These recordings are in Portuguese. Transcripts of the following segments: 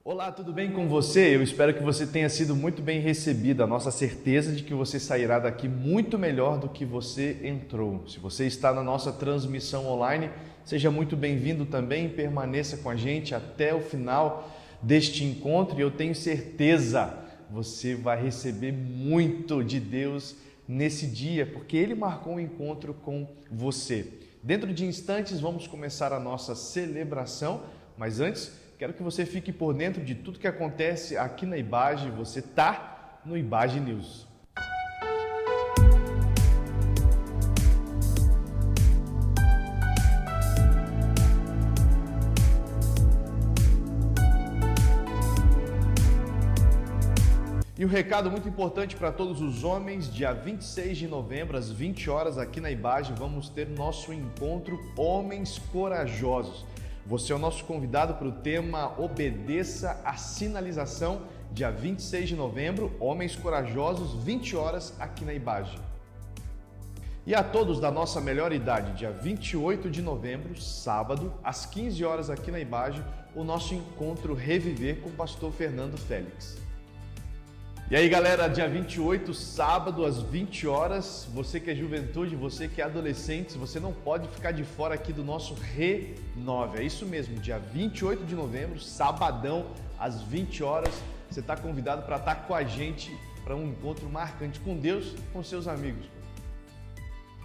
Olá, tudo bem com você? Eu espero que você tenha sido muito bem recebido. A nossa certeza de que você sairá daqui muito melhor do que você entrou. Se você está na nossa transmissão online, seja muito bem-vindo também. Permaneça com a gente até o final deste encontro e eu tenho certeza você vai receber muito de Deus nesse dia, porque Ele marcou um encontro com você. Dentro de instantes vamos começar a nossa celebração, mas antes quero que você fique por dentro de tudo que acontece aqui na IBAGE. Você está no IBAGE News. E um recado muito importante para todos os homens: dia 26 de novembro, às 20 horas, aqui na IBAGE, vamos ter nosso encontro Homens Corajosos. Você é o nosso convidado para o tema Obedeça à Sinalização, dia 26 de novembro, Homens Corajosos, 20 horas, aqui na IBAGE. E a todos da nossa melhor idade, dia 28 de novembro, sábado, às 15 horas, aqui na IBAGE, o nosso encontro Reviver com o pastor Fernando Félix. E aí, galera, dia 28, sábado, às 20 horas, você que é juventude, você que é adolescente, você não pode ficar de fora aqui do nosso Renove. É isso mesmo, dia 28 de novembro, sabadão, às 20 horas, você está convidado para estar com a gente para um encontro marcante com Deus e com seus amigos.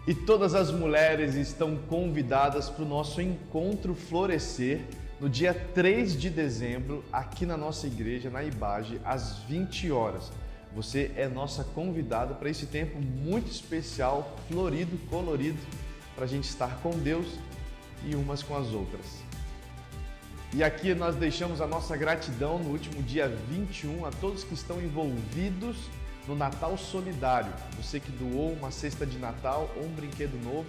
E todas as mulheres estão convidadas para o nosso encontro Florescer, no dia 3 de dezembro, aqui na nossa igreja, na IBAGE, às 20 horas. Você é nossa convidada para esse tempo muito especial, florido, colorido, para a gente estar com Deus e umas com as outras. E aqui nós deixamos a nossa gratidão no último dia 21 a todos que estão envolvidos no Natal Solidário. Você que doou uma cesta de Natal ou um brinquedo novo,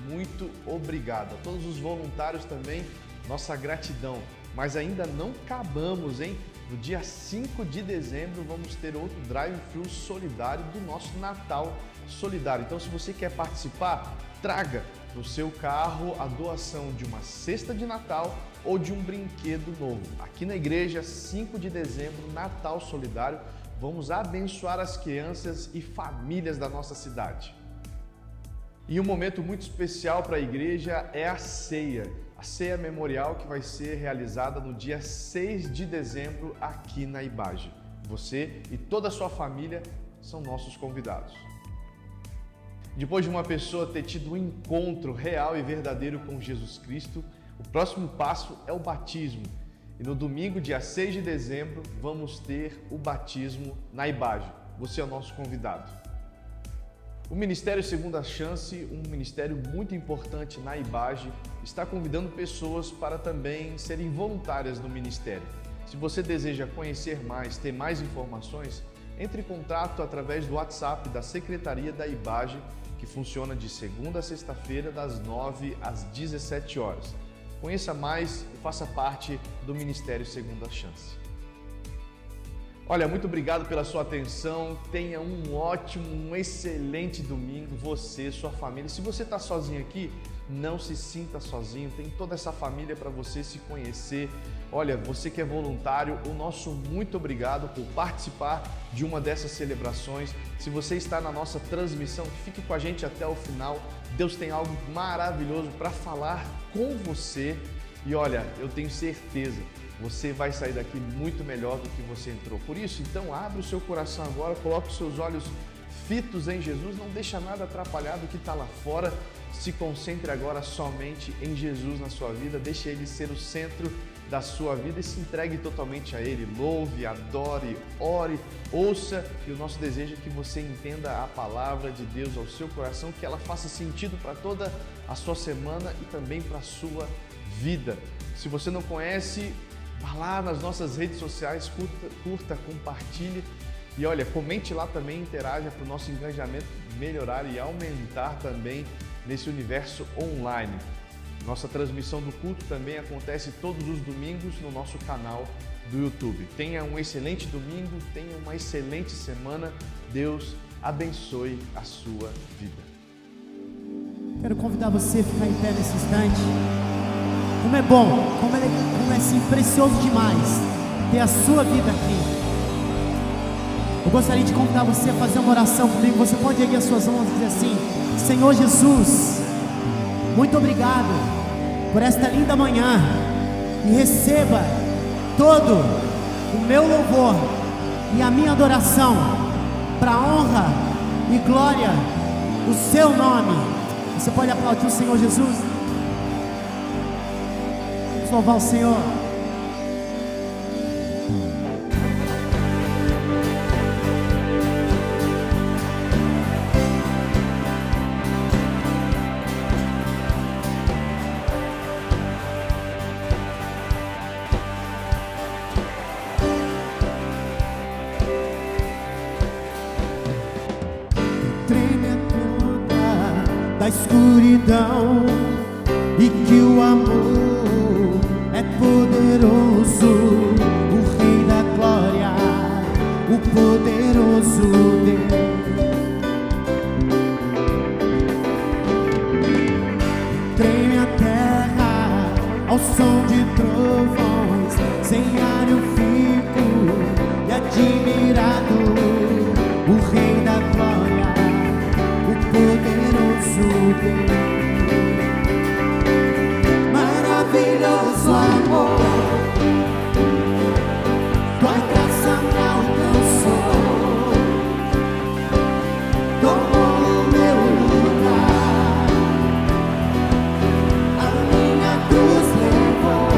muito obrigado. A todos os voluntários também, nossa gratidão. Mas ainda não acabamos, hein? No dia 5 de dezembro vamos ter outro drive-thru solidário do nosso Natal Solidário. Então, se você quer participar, traga no seu carro a doação de uma cesta de Natal ou de um brinquedo novo. Aqui na igreja, 5 de dezembro, Natal Solidário, vamos abençoar as crianças e famílias da nossa cidade. E um momento muito especial para a igreja é a ceia. A ceia memorial que vai ser realizada no dia 6 de dezembro aqui na IBAGE. Você e toda a sua família são nossos convidados. Depois de uma pessoa ter tido um encontro real e verdadeiro com Jesus Cristo, o próximo passo é o batismo. E no domingo, dia 6 de dezembro, vamos ter o batismo na IBAGE. Você é o nosso convidado. O Ministério Segunda Chance, um ministério muito importante na IBAGE, está convidando pessoas para também serem voluntárias no ministério. Se você deseja conhecer mais, ter mais informações, entre em contato através do WhatsApp da Secretaria da IBAGE, que funciona de segunda a sexta-feira, das 9 às 17 horas. Conheça mais e faça parte do Ministério Segunda Chance. Olha, muito obrigado pela sua atenção, tenha um ótimo, um excelente domingo, você, sua família. Se você está sozinho aqui, não se sinta sozinho, tem toda essa família para você se conhecer. Olha, você que é voluntário, o nosso muito obrigado por participar de uma dessas celebrações. Se você está na nossa transmissão, fique com a gente até o final. Deus tem algo maravilhoso para falar com você e olha, eu tenho certeza, você vai sair daqui muito melhor do que você entrou. Por isso, então, abre o seu coração agora, coloque os seus olhos fitos em Jesus, não deixa nada atrapalhar do que está lá fora. Se concentre agora somente em Jesus na sua vida, deixe Ele ser o centro da sua vida e se entregue totalmente a Ele. Louve, adore, ore, ouça, e o nosso desejo é que você entenda a palavra de Deus ao seu coração, que ela faça sentido para toda a sua semana e também para a sua vida. Se você não conhece, vá lá nas nossas redes sociais, curta, compartilhe e olha, comente lá também, interaja para o nosso engajamento melhorar e aumentar também nesse universo online. Nossa transmissão do culto também acontece todos os domingos no nosso canal do YouTube. Tenha um excelente domingo, tenha uma excelente semana. Deus abençoe a sua vida. Quero convidar você a ficar em pé nesse instante. Como é bom, como é assim, precioso demais ter a sua vida aqui. Eu gostaria de convidar você a fazer uma oração comigo. Você pode erguer as suas mãos e dizer assim: Senhor Jesus, muito obrigado por esta linda manhã, e receba todo o meu louvor e a minha adoração para a honra e glória do seu nome. Você pode aplaudir o Senhor Jesus? Vamos louvar o Senhor. Da escuridão, e que o amor é poderoso, o Rei da glória, o poderoso Deus. Treme a terra ao som de trovões, sem ar eu fico e admirado, o Rei da glória, o poderoso Deus. Maravilhoso amor, tua graça me alcançou, tomou o meu lugar, a minha cruz levou,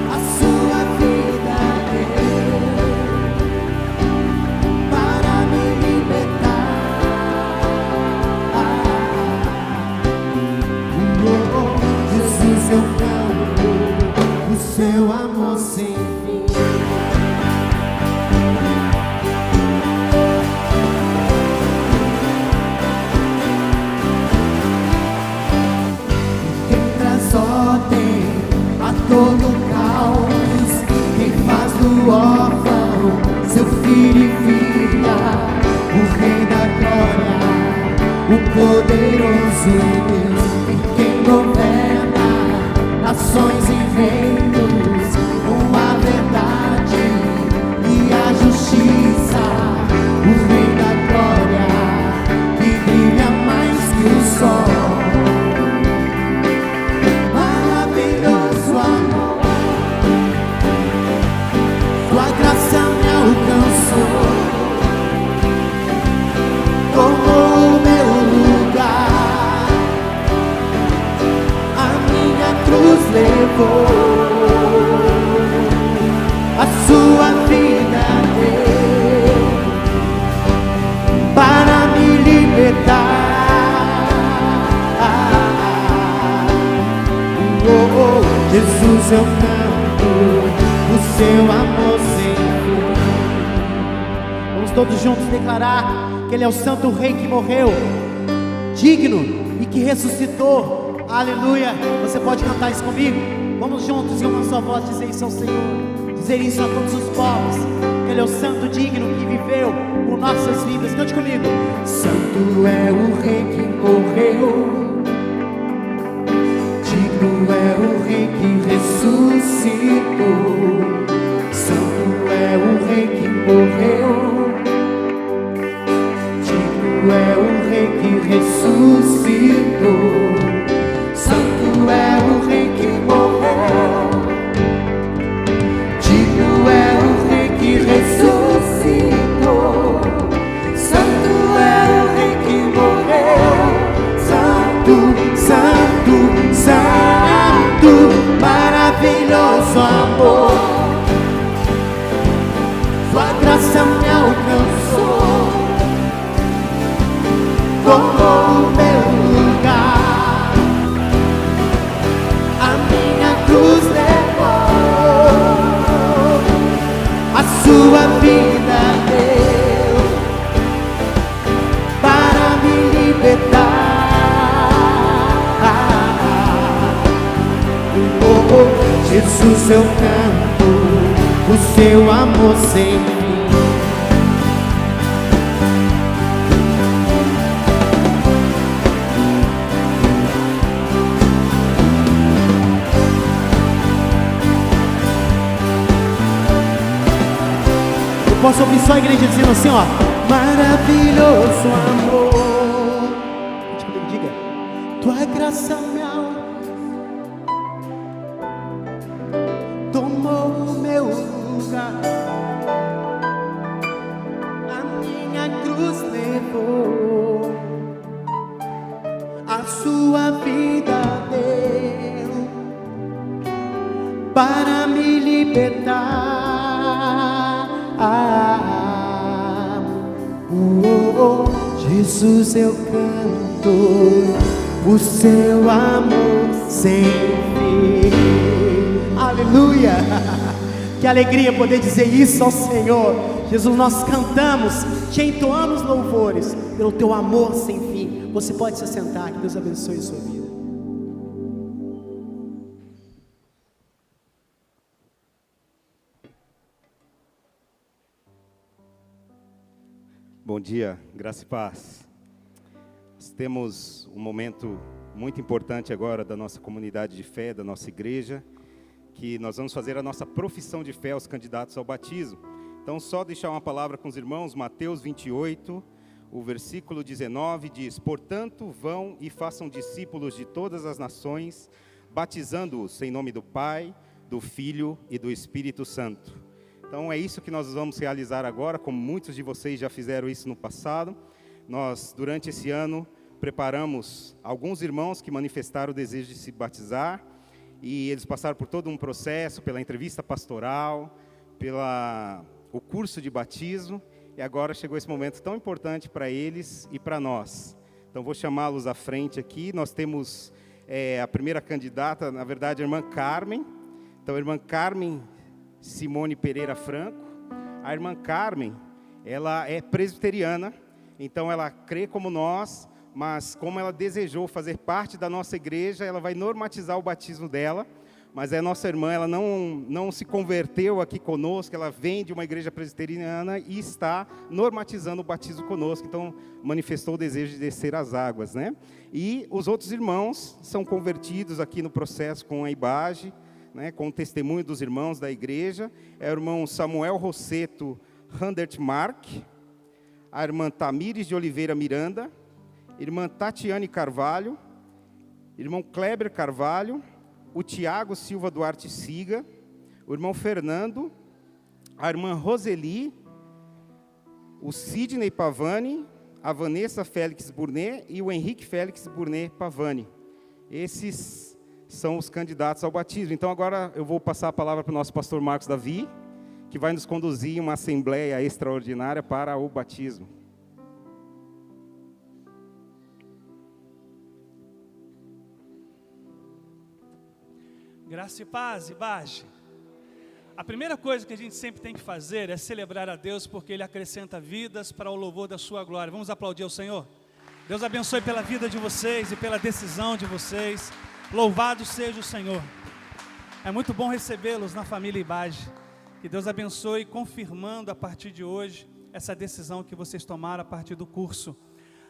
a sua vida deu, para me libertar. Jesus, eu canto o seu amor sem fim. Quem traz ordem a todo o caos, quem faz do órfão seu filho e filha, o Rei da glória, o poderoso Deus, e quem governa nações e reinos, com a verdade e a justiça, o Rei da glória, que brilha mais que o sol. Maravilhoso amor, tua graça me alcançou, tomou o meu lugar, a minha cruz levou, a sua vida deu, para me libertar. Jesus, eu canto o seu amor sem fim. Vamos todos juntos declarar que Ele é o Santo Rei que morreu, digno e que ressuscitou. Aleluia. Você pode cantar isso comigo? Vamos juntos em uma só voz dizer isso ao Senhor, dizer isso a todos os povos, que Ele é o Santo digno que viveu por nossas vidas. Cante comigo. Santo é o Rei que morreu, digno é o Rei que ressuscitou. Santo é o Rei que morreu, digno é o Rei que ressuscitou. Santo é o Rei que morreu, digno é o Rei que ressuscitou. Santo é o Rei que morreu, Santo, Santo, Santo, maravilhoso amor, sua graça me alcançou, tomou o meu lugar, a minha cruz levou, a sua vida deu, para me libertar. Jesus, eu canto o seu amor sem fim. Posso ouvir só a igreja dizendo assim, ó. Maravilhoso amor. Diga. Tua graça me tomou o meu lugar. A minha cruz levou. A sua vida deu para me libertar. Jesus, eu canto o seu amor sem fim. Aleluia! Que alegria poder dizer isso ao Senhor. Jesus, nós cantamos, te entoamos louvores pelo teu amor sem fim. Você pode se sentar, que Deus abençoe a sua vida. Bom dia, graça e paz. Nós temos um momento muito importante agora da nossa comunidade de fé, da nossa igreja, que nós vamos fazer a nossa profissão de fé aos candidatos ao batismo. Então, só deixar uma palavra com os irmãos. Mateus 28, o versículo 19 diz: portanto, vão e façam discípulos de todas as nações, batizando-os em nome do Pai, do Filho e do Espírito Santo. Então é isso que nós vamos realizar agora, como muitos de vocês já fizeram isso no passado. Nós, durante esse ano, preparamos alguns irmãos que manifestaram o desejo de se batizar, e eles passaram por todo um processo, pela entrevista pastoral, o curso de batismo, e agora chegou esse momento tão importante para eles e para nós. Então vou chamá-los à frente aqui. Nós temos a primeira candidata, na verdade, a irmã Carmen. Então, a irmã Carmen Simone Pereira Franco. A irmã Carmen, ela é presbiteriana, então ela crê como nós, mas como ela desejou fazer parte da nossa igreja, ela vai normatizar o batismo dela. Mas é nossa irmã, ela não se converteu aqui conosco, ela vem de uma igreja presbiteriana e está normatizando o batismo conosco, então manifestou o desejo de descer as águas, né? E os outros irmãos são convertidos aqui no processo com a IBAGE, né, com o testemunho dos irmãos da igreja. É o irmão Samuel Rosseto Handert Mark, a irmã Tamires de Oliveira Miranda, irmã Tatiane Carvalho, irmão Kleber Carvalho, o Tiago Silva Duarte Siga, o irmão Fernando, a irmã Roseli, o Sidney Pavani, a Vanessa Félix Burnet e o Henrique Félix Burnet Pavani. Esses são os candidatos ao batismo. Então agora eu vou passar a palavra para o nosso pastor Marcos Davi, que vai nos conduzir em uma assembleia extraordinária para o batismo. Graça e paz, IBAGE. A primeira coisa que a gente sempre tem que fazer é celebrar a Deus, porque Ele acrescenta vidas para o louvor da sua glória. Vamos aplaudir ao Senhor? Deus abençoe pela vida de vocês e pela decisão de vocês. Louvado seja o Senhor. É muito bom recebê-los na família IBAGE. Que Deus abençoe, confirmando a partir de hoje essa decisão que vocês tomaram a partir do curso.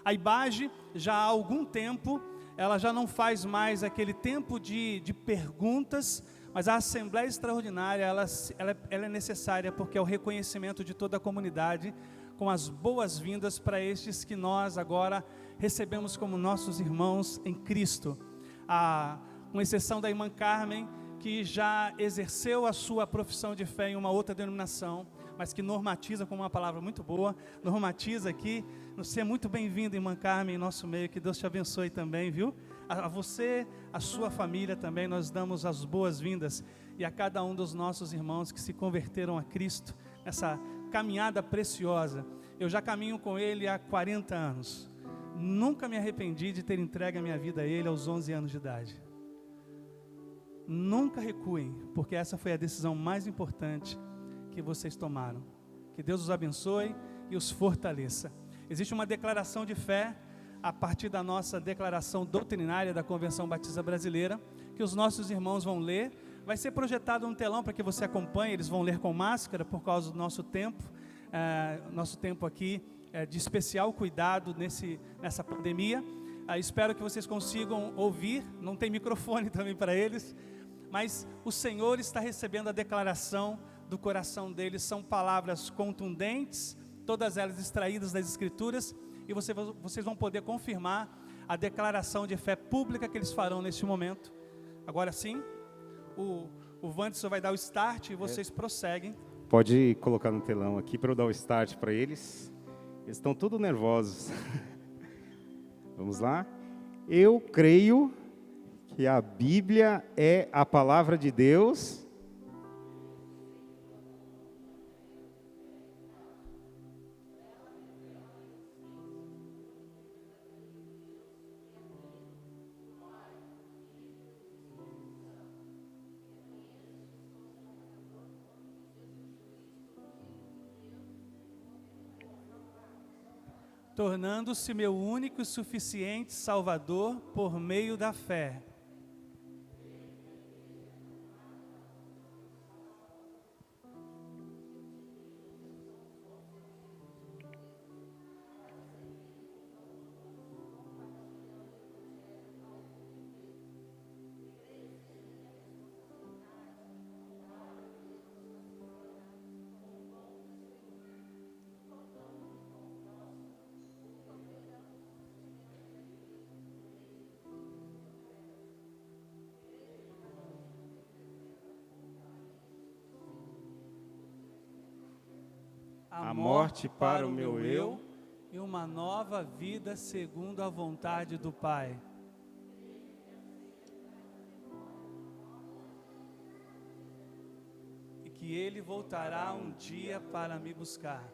A IBAGE, já há algum tempo, ela já não faz mais aquele tempo de perguntas, mas a Assembleia Extraordinária, ela é necessária, porque é o reconhecimento de toda a comunidade, com as boas-vindas para estes que nós agora recebemos como nossos irmãos em Cristo. Com exceção da irmã Carmen, que já exerceu a sua profissão de fé em uma outra denominação, mas que normatiza, com uma palavra muito boa, normatiza aqui. Você é muito bem-vindo, irmã Carmen, em nosso meio, que Deus te abençoe também, viu? A você, a sua família também, nós damos as boas-vindas, e a cada um dos nossos irmãos que se converteram a Cristo, nessa caminhada preciosa. Eu já caminho com Ele há 40 anos. Nunca me arrependi de ter entregue a minha vida a Ele aos 11 anos de idade. Nunca recuem, porque essa foi a decisão mais importante que vocês tomaram. Que Deus os abençoe e os fortaleça. Existe uma declaração de fé a partir da nossa declaração doutrinária da Convenção Batista Brasileira, que os nossos irmãos vão ler. Vai ser projetado no telão para que você acompanhe. Eles vão ler com máscara por causa do nosso tempo. Nosso tempo aqui de especial cuidado nessa pandemia. Espero que vocês consigam ouvir. Não tem microfone também para eles, mas o Senhor está recebendo a declaração do coração deles são palavras contundentes, todas elas extraídas das Escrituras, e vocês vão poder confirmar a declaração de fé pública que eles farão neste momento. Agora sim, o Wanderson vai dar o start e vocês prosseguem. Pode colocar no telão aqui para eu dar o start para eles. Eles estão todos nervosos. Vamos lá. Eu creio que a Bíblia é a palavra de Deus. Tornando-se meu único e suficiente Salvador por meio da fé. A morte para o meu eu e uma nova vida segundo a vontade do Pai. E que Ele voltará um dia para me buscar.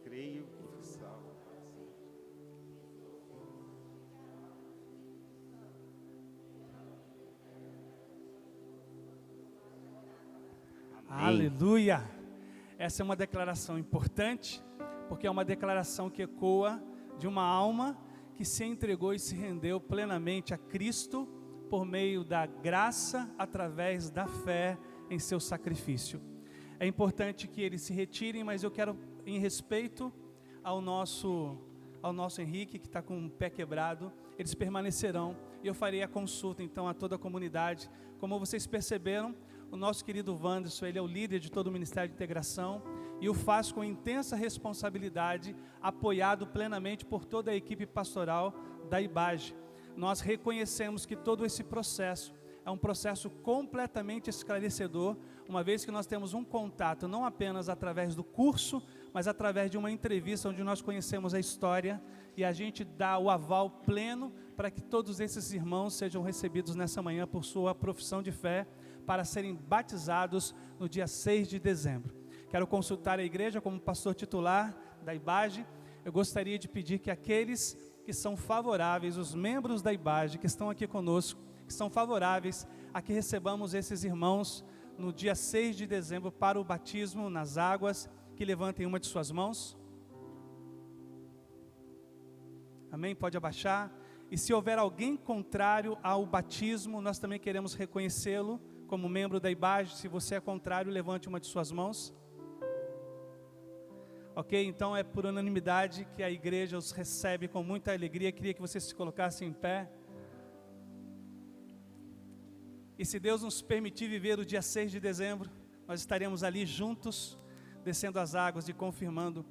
creio que salva. Aleluia! Essa é uma declaração importante, porque é uma declaração que ecoa de uma alma que se entregou e se rendeu plenamente a Cristo por meio da graça, através da fé em seu sacrifício. É importante que eles se retirem, mas eu quero, em respeito ao nosso Henrique, que está com o pé quebrado, eles permanecerão, e eu farei a consulta então a toda a comunidade. Como vocês perceberam, o nosso querido Wanderson, ele é o líder de todo o Ministério de Integração, e o faz com intensa responsabilidade, apoiado plenamente por toda a equipe pastoral da IBAGE. Nós reconhecemos que todo esse processo é um processo completamente esclarecedor, uma vez que nós temos um contato, não apenas através do curso, mas através de uma entrevista onde nós conhecemos a história, e a gente dá o aval pleno para que todos esses irmãos sejam recebidos nessa manhã por sua profissão de fé, para serem batizados no dia 6 de dezembro. Quero consultar a igreja como pastor titular da IBAGE. Eu gostaria de pedir que aqueles que são favoráveis, os membros da IBAGE que estão aqui conosco, que são favoráveis a que recebamos esses irmãos no dia 6 de dezembro para o batismo nas águas, que levantem uma de suas mãos. Amém? Pode abaixar. E se houver alguém contrário ao batismo, nós também queremos reconhecê-lo como membro da IBAGE. Se você é contrário, levante uma de suas mãos. Ok? Então é por unanimidade que a igreja os recebe com muita alegria. Queria que vocês se colocassem em pé. E se Deus nos permitir viver o dia 6 de dezembro, nós estaremos ali juntos, descendo as águas e confirmando.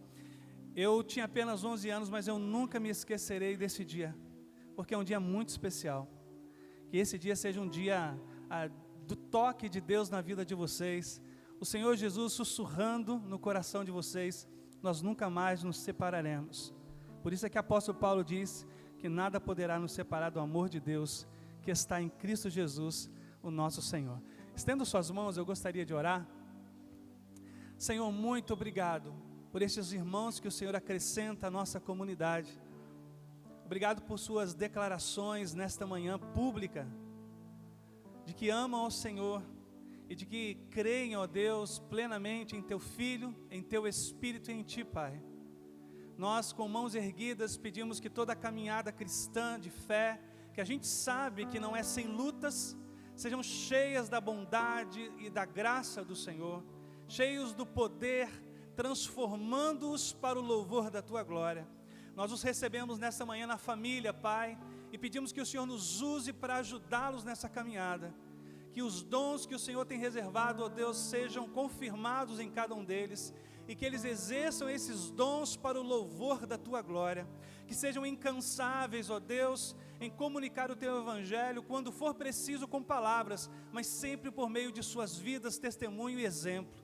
Eu tinha apenas 11 anos, mas eu nunca me esquecerei desse dia, porque é um dia muito especial. Que esse dia seja um dia do toque de Deus na vida de vocês, o Senhor Jesus sussurrando no coração de vocês: nós nunca mais nos separaremos. Por isso é que o apóstolo Paulo diz que nada poderá nos separar do amor de Deus, que está em Cristo Jesus, o nosso Senhor. Estendo suas mãos, eu gostaria de orar. Senhor, muito obrigado por estes irmãos que o Senhor acrescenta à nossa comunidade. Obrigado por suas declarações nesta manhã pública, de que amam ao Senhor e de que creem, ó Deus, plenamente em Teu Filho, em Teu Espírito e em Ti, Pai. Nós, com mãos erguidas, pedimos que toda a caminhada cristã de fé, que a gente sabe que não é sem lutas, sejam cheias da bondade e da graça do Senhor, cheios do poder, transformando-os para o louvor da Tua glória. Nós os recebemos nessa manhã na família, Pai, e pedimos que o Senhor nos use para ajudá-los nessa caminhada, que os dons que o Senhor tem reservado, ó Deus, sejam confirmados em cada um deles, e que eles exerçam esses dons para o louvor da Tua glória, que sejam incansáveis, ó Deus, em comunicar o Teu Evangelho, quando for preciso com palavras, mas sempre por meio de suas vidas, testemunho e exemplo.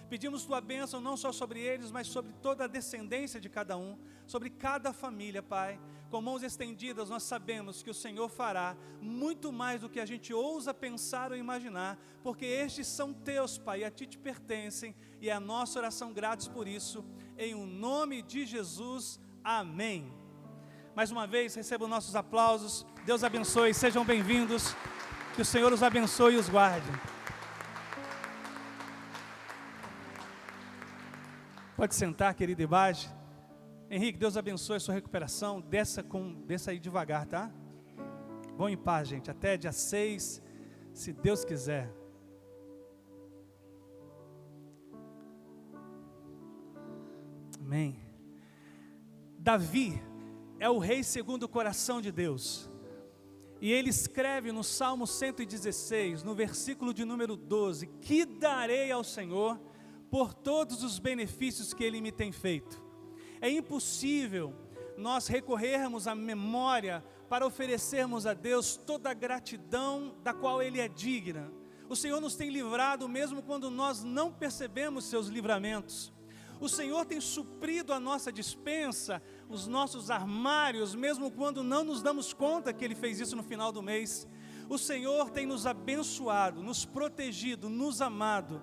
Pedimos Tua bênção não só sobre eles, mas sobre toda a descendência de cada um, sobre cada família, Pai. Com mãos estendidas, nós sabemos que o Senhor fará muito mais do que a gente ousa pensar ou imaginar, porque estes são Teus, Pai, e a Ti te pertencem, e é a nossa oração gratos por isso, em o nome de Jesus, amém. Mais uma vez, recebam nossos aplausos, Deus abençoe, sejam bem-vindos, que o Senhor os abençoe e os guarde. Pode sentar, querido Ibage. Henrique, Deus abençoe a sua recuperação. Desça aí devagar, tá? Vão em paz, gente. Até dia 6, se Deus quiser. Amém. Davi é o rei segundo o coração de Deus. E ele escreve no Salmo 116, no versículo de número 12: que darei ao Senhor por todos os benefícios que Ele me tem feito. É impossível nós recorrermos à memória para oferecermos a Deus toda a gratidão da qual Ele é digno. O Senhor nos tem livrado mesmo quando nós não percebemos seus livramentos. O Senhor tem suprido a nossa despensa, os nossos armários, mesmo quando não nos damos conta que Ele fez isso no final do mês. O Senhor tem nos abençoado, nos protegido, nos amado.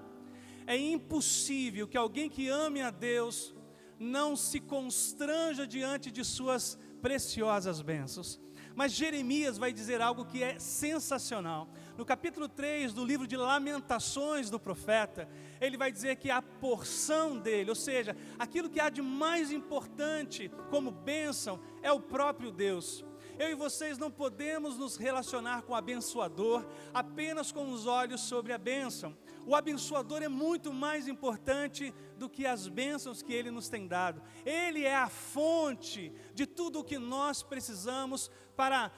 É impossível que alguém que ame a Deus não se constranja diante de suas preciosas bênçãos. Mas Jeremias vai dizer algo que é sensacional. No capítulo 3 do livro de Lamentações do profeta, ele vai dizer que a porção dele, ou seja, aquilo que há de mais importante como bênção, é o próprio Deus. Eu e vocês não podemos nos relacionar com o abençoador apenas com os olhos sobre a bênção. O abençoador é muito mais importante do que as bênçãos que Ele nos tem dado. Ele é a fonte de tudo o que nós precisamos para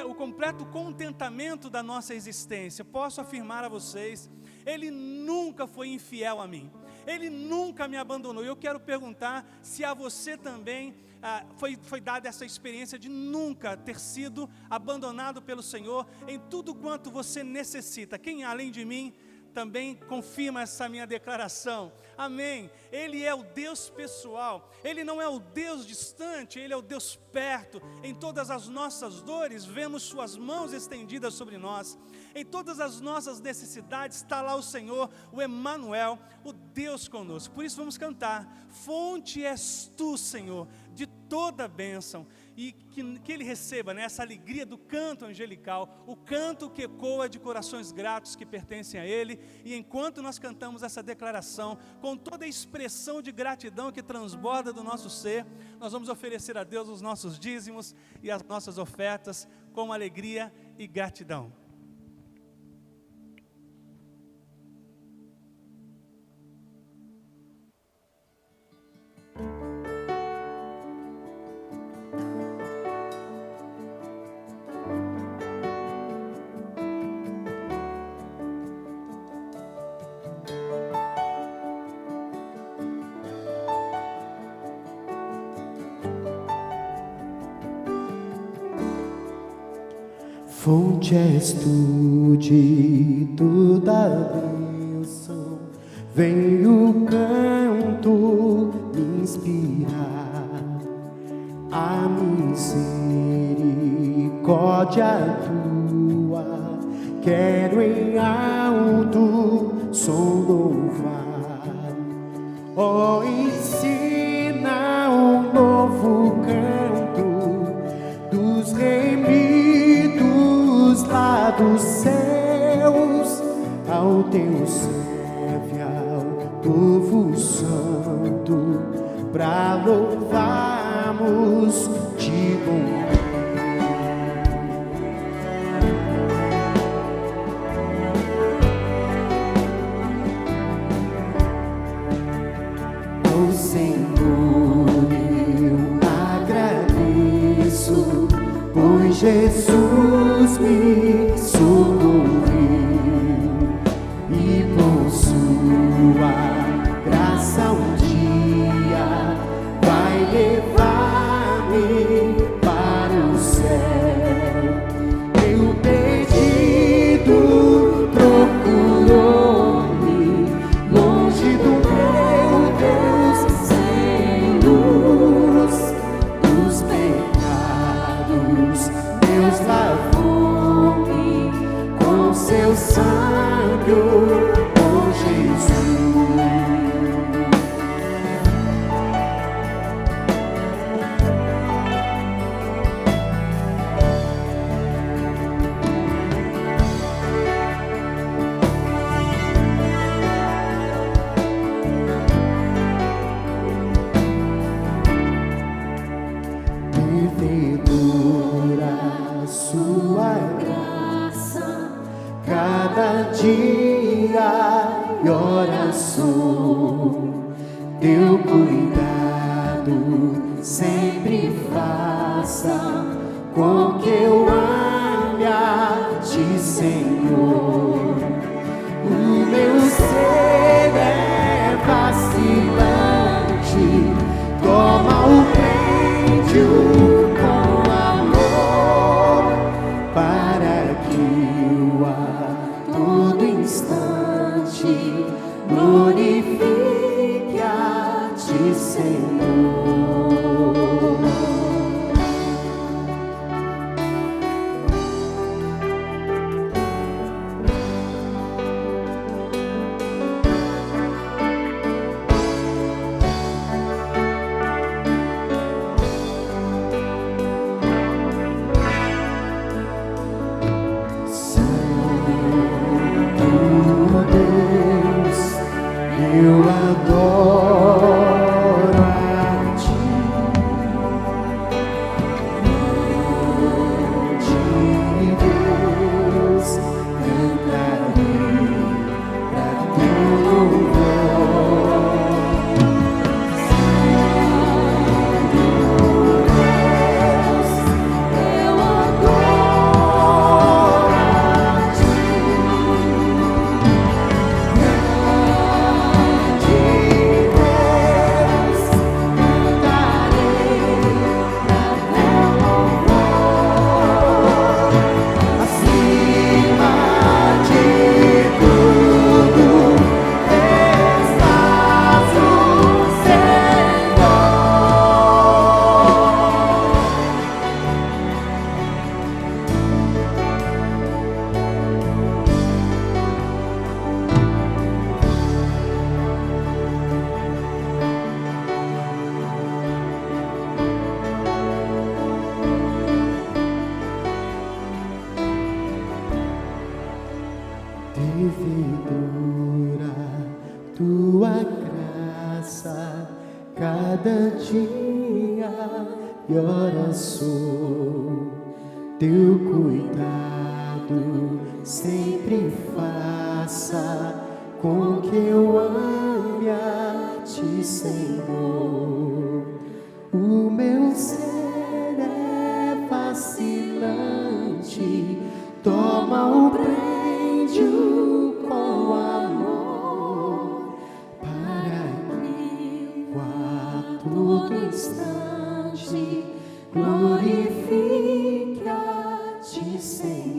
o completo contentamento da nossa existência. Posso afirmar a vocês, Ele nunca foi infiel a mim. Ele nunca me abandonou. Eu quero perguntar se a você também foi dada essa experiência de nunca ter sido abandonado pelo Senhor em tudo quanto você necessita. Quem além de mim também confirma essa minha declaração? Amém. Ele é o Deus pessoal, Ele não é o Deus distante, Ele é o Deus perto. Em todas as nossas dores, vemos suas mãos estendidas sobre nós. Em todas as nossas necessidades está lá o Senhor, o Emanuel, o Deus conosco. Por isso vamos cantar: fonte és tu, Senhor, de toda bênção. E que Ele receba, né, essa alegria do canto angelical, o canto que ecoa de corações gratos que pertencem a Ele. E enquanto nós cantamos essa declaração, com toda a expressão de gratidão que transborda do nosso ser, nós vamos oferecer a Deus os nossos dízimos e as nossas ofertas com alegria e gratidão. Fonte és tu de toda bênção, vem o canto me inspirar, a misericórdia tua, quero em alto som louvar. Oh, ensina um novo canto dos remidos lá dos céus ao teu servo, ao povo santo, pra louvarmos de bom. Ao Senhor eu agradeço, pois Jesus me socorreu. ora sou, teu cuidado sempre faça com que eu ame a ti, Senhor. O meu ser é vacilante, toma o prende-o com amor, para que o a todo instante glorifique a ti, Senhor. Eu adoro a ti, de Deus cantarei pra teu louvor. Deus, eu adoro a ti. Devedora tua graça, cada dia e hora sou, teu cuidado sempre faça com que eu ame a ti, Senhor. O meu ser é vacilante, toma o prende-o com amor, para que a todo instante glorifique a ti, Senhor.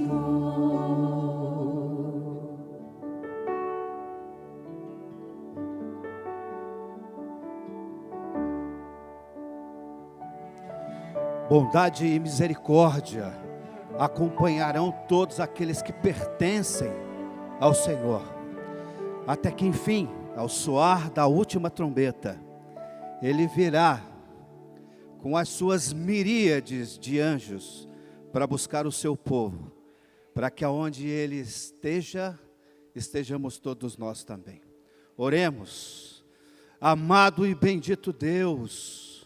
Bondade e misericórdia acompanharão todos aqueles que pertencem ao Senhor, até que enfim, ao soar da última trombeta, Ele virá com as suas miríades de anjos para buscar o seu povo, para que aonde Ele esteja, estejamos todos nós também. Oremos. Amado e bendito Deus,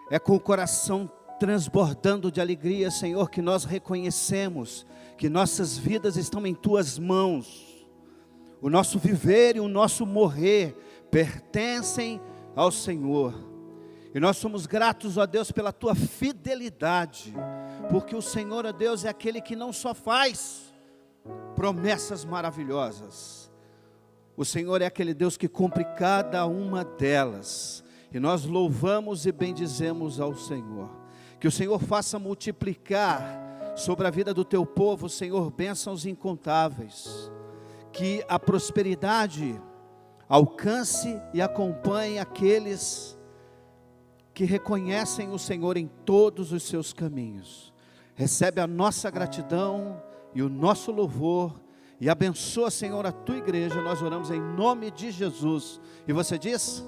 é com o coração transbordando de alegria, Senhor, que nós reconhecemos que nossas vidas estão em Tuas mãos. O nosso viver e o nosso morrer pertencem ao Senhor. E nós somos gratos, ó Deus, pela Tua fidelidade, porque o Senhor, ó Deus, é aquele que não só faz promessas maravilhosas, o Senhor é aquele Deus que cumpre cada uma delas. E nós louvamos e bendizemos ao Senhor. Que o Senhor faça multiplicar sobre a vida do Teu povo, Senhor, bênçãos incontáveis. Que a prosperidade alcance e acompanhe aqueles que reconhecem o Senhor em todos os seus caminhos. Recebe a nossa gratidão e o nosso louvor. E abençoa, Senhor, a Tua igreja. Nós oramos em nome de Jesus. E você diz?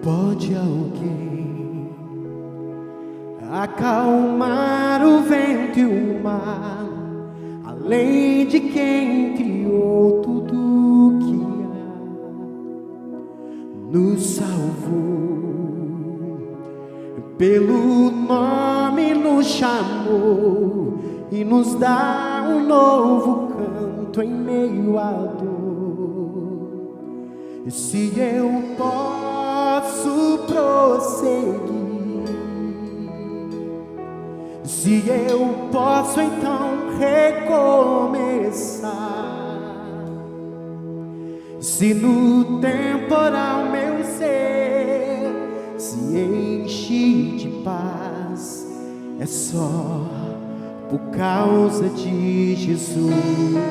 Pode alguém acalmar o vento e o mar, além de quem criou tudo que há? Nos salvou, pelo nome nos chamou e nos dá um novo canto em meio à dor. E se eu posso prosseguir, se eu posso então recomeçar, se no temporal meu ser se enche de paz, é só por causa de Jesus.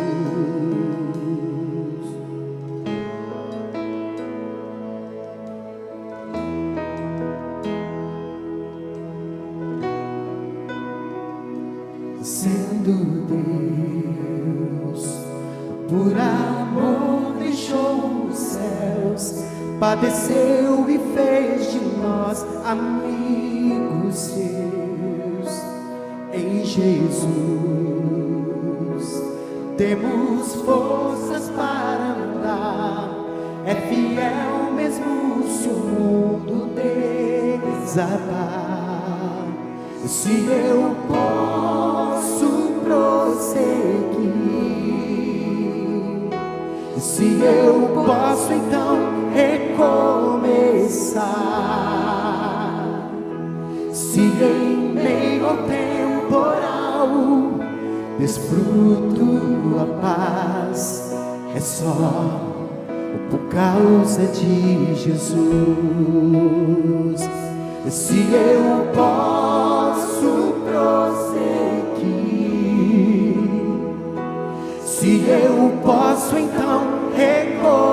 Sendo Deus, por amor deixou os céus, padeceu e fez de nós amigos seus. Em Jesus temos forças para andar, é fiel mesmo se o mundo desabar. Se eu posso prosseguir, se eu posso então recomeçar, se em meio ao temporal desfruto a paz, é só por causa de Jesus. Se eu posso prosseguir, se eu posso então recomeçar,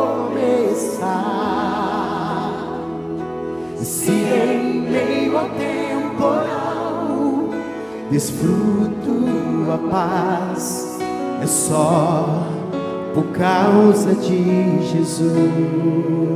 se em meio ao temporal desfruto a paz, é só por causa de Jesus.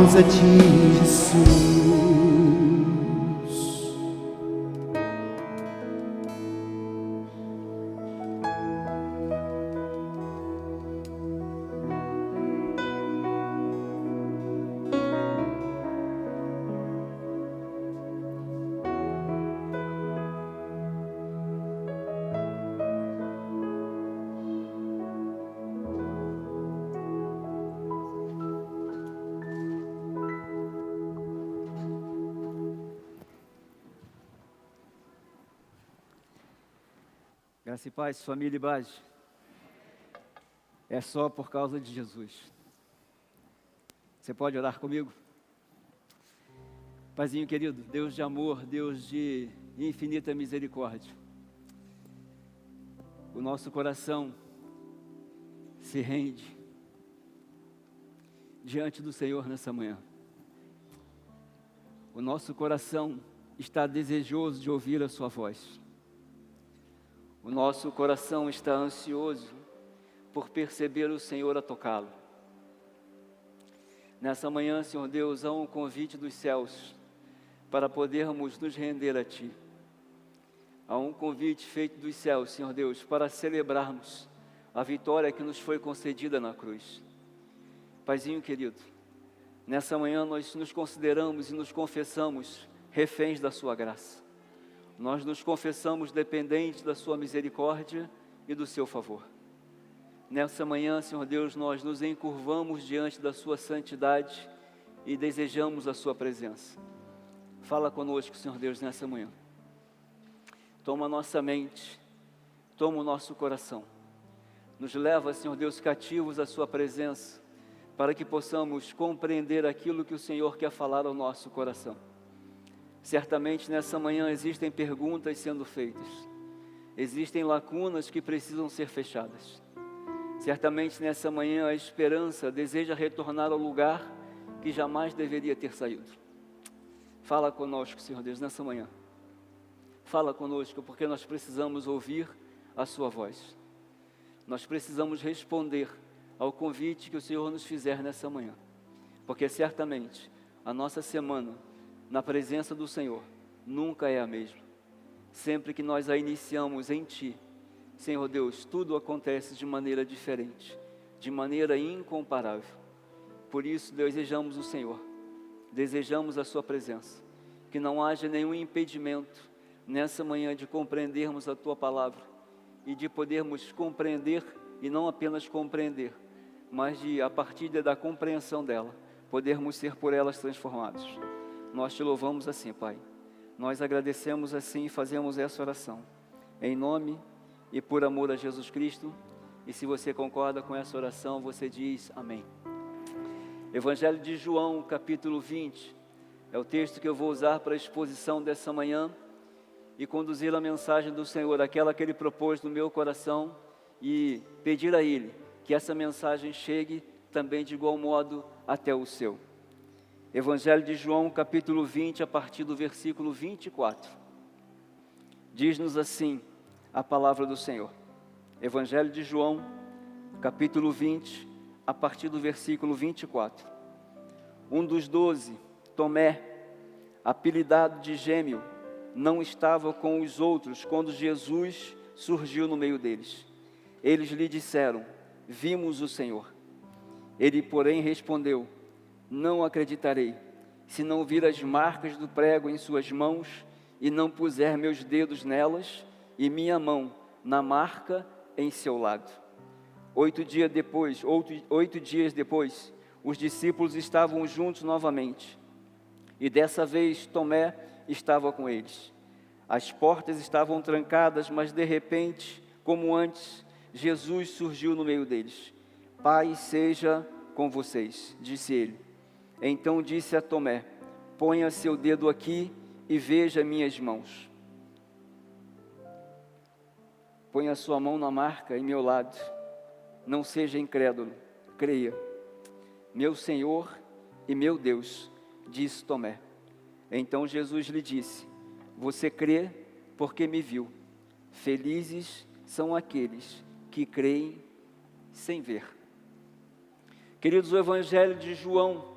causa de Jesus. Graça e paz, família Ibage. É só por causa de Jesus. Você pode orar comigo? Paizinho querido, Deus de amor, Deus de infinita misericórdia. O nosso coração se rende diante do Senhor nessa manhã. O nosso coração está desejoso de ouvir a sua voz. O nosso coração está ansioso por perceber o Senhor a tocá-lo. Nessa manhã, Senhor Deus, há um convite dos céus para podermos nos render a Ti. Há um convite feito dos céus, Senhor Deus, para celebrarmos a vitória que nos foi concedida na cruz. Paizinho querido, nessa manhã nós nos consideramos e nos confessamos reféns da Sua graça. Nós nos confessamos dependentes da Sua misericórdia e do Seu favor. Nessa manhã, Senhor Deus, nós nos encurvamos diante da Sua santidade e desejamos a Sua presença. Fala conosco, Senhor Deus, nessa manhã. Toma a nossa mente, toma o nosso coração. Nos leva, Senhor Deus, cativos à Sua presença, para que possamos compreender aquilo que o Senhor quer falar ao nosso coração. Certamente nessa manhã existem perguntas sendo feitas, existem lacunas que precisam ser fechadas. Certamente nessa manhã a esperança deseja retornar ao lugar que jamais deveria ter saído. Fala conosco, Senhor Deus, nessa manhã. Fala conosco, porque nós precisamos ouvir a Sua voz. Nós precisamos responder ao convite que o Senhor nos fizer nessa manhã, porque certamente a nossa semana na presença do Senhor nunca é a mesma. Sempre que nós a iniciamos em Ti, Senhor Deus, tudo acontece de maneira diferente, de maneira incomparável. Por isso desejamos o Senhor, desejamos a Sua presença, que não haja nenhum impedimento nessa manhã de compreendermos a Tua palavra e de podermos compreender, e não apenas compreender, mas de, a partir da compreensão dela, podermos ser por elas transformados. Nós Te louvamos assim, Pai. Nós agradecemos assim e fazemos essa oração, em nome e por amor a Jesus Cristo. E se você concorda com essa oração, você diz amém. Evangelho de João, capítulo 20, é o texto que eu vou usar para a exposição dessa manhã e conduzir a mensagem do Senhor, aquela que Ele propôs no meu coração, e pedir a Ele que essa mensagem chegue também de igual modo até o seu. Evangelho de João, capítulo 20, a partir do versículo 24. Diz-nos assim a palavra do Senhor. Evangelho de João, capítulo 20, a partir do versículo 24. Um dos 12, Tomé, apelidado de Gêmeo, não estava com os outros quando Jesus surgiu no meio deles. Eles lhe disseram: vimos o Senhor. Ele, porém, respondeu: não acreditarei, se não vir as marcas do prego em suas mãos, e não puser meus dedos nelas, e minha mão na marca em seu lado. 8 dias depois, os discípulos estavam juntos novamente, e dessa vez Tomé estava com eles. As portas estavam trancadas, mas de repente, como antes, Jesus surgiu no meio deles. Paz seja com vocês, disse ele. Então disse a Tomé: ponha seu dedo aqui e veja minhas mãos. Ponha sua mão na marca em meu lado. Não seja incrédulo, creia. Meu Senhor e meu Deus, disse Tomé. Então Jesus lhe disse: você crê porque me viu. Felizes são aqueles que creem sem ver. Queridos, o Evangelho de João,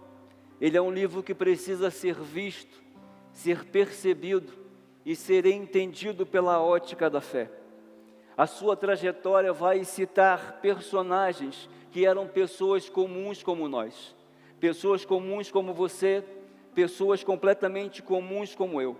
ele é um livro que precisa ser visto, ser percebido e ser entendido pela ótica da fé. A sua trajetória vai citar personagens que eram pessoas comuns como nós, pessoas comuns como você, pessoas completamente comuns como eu.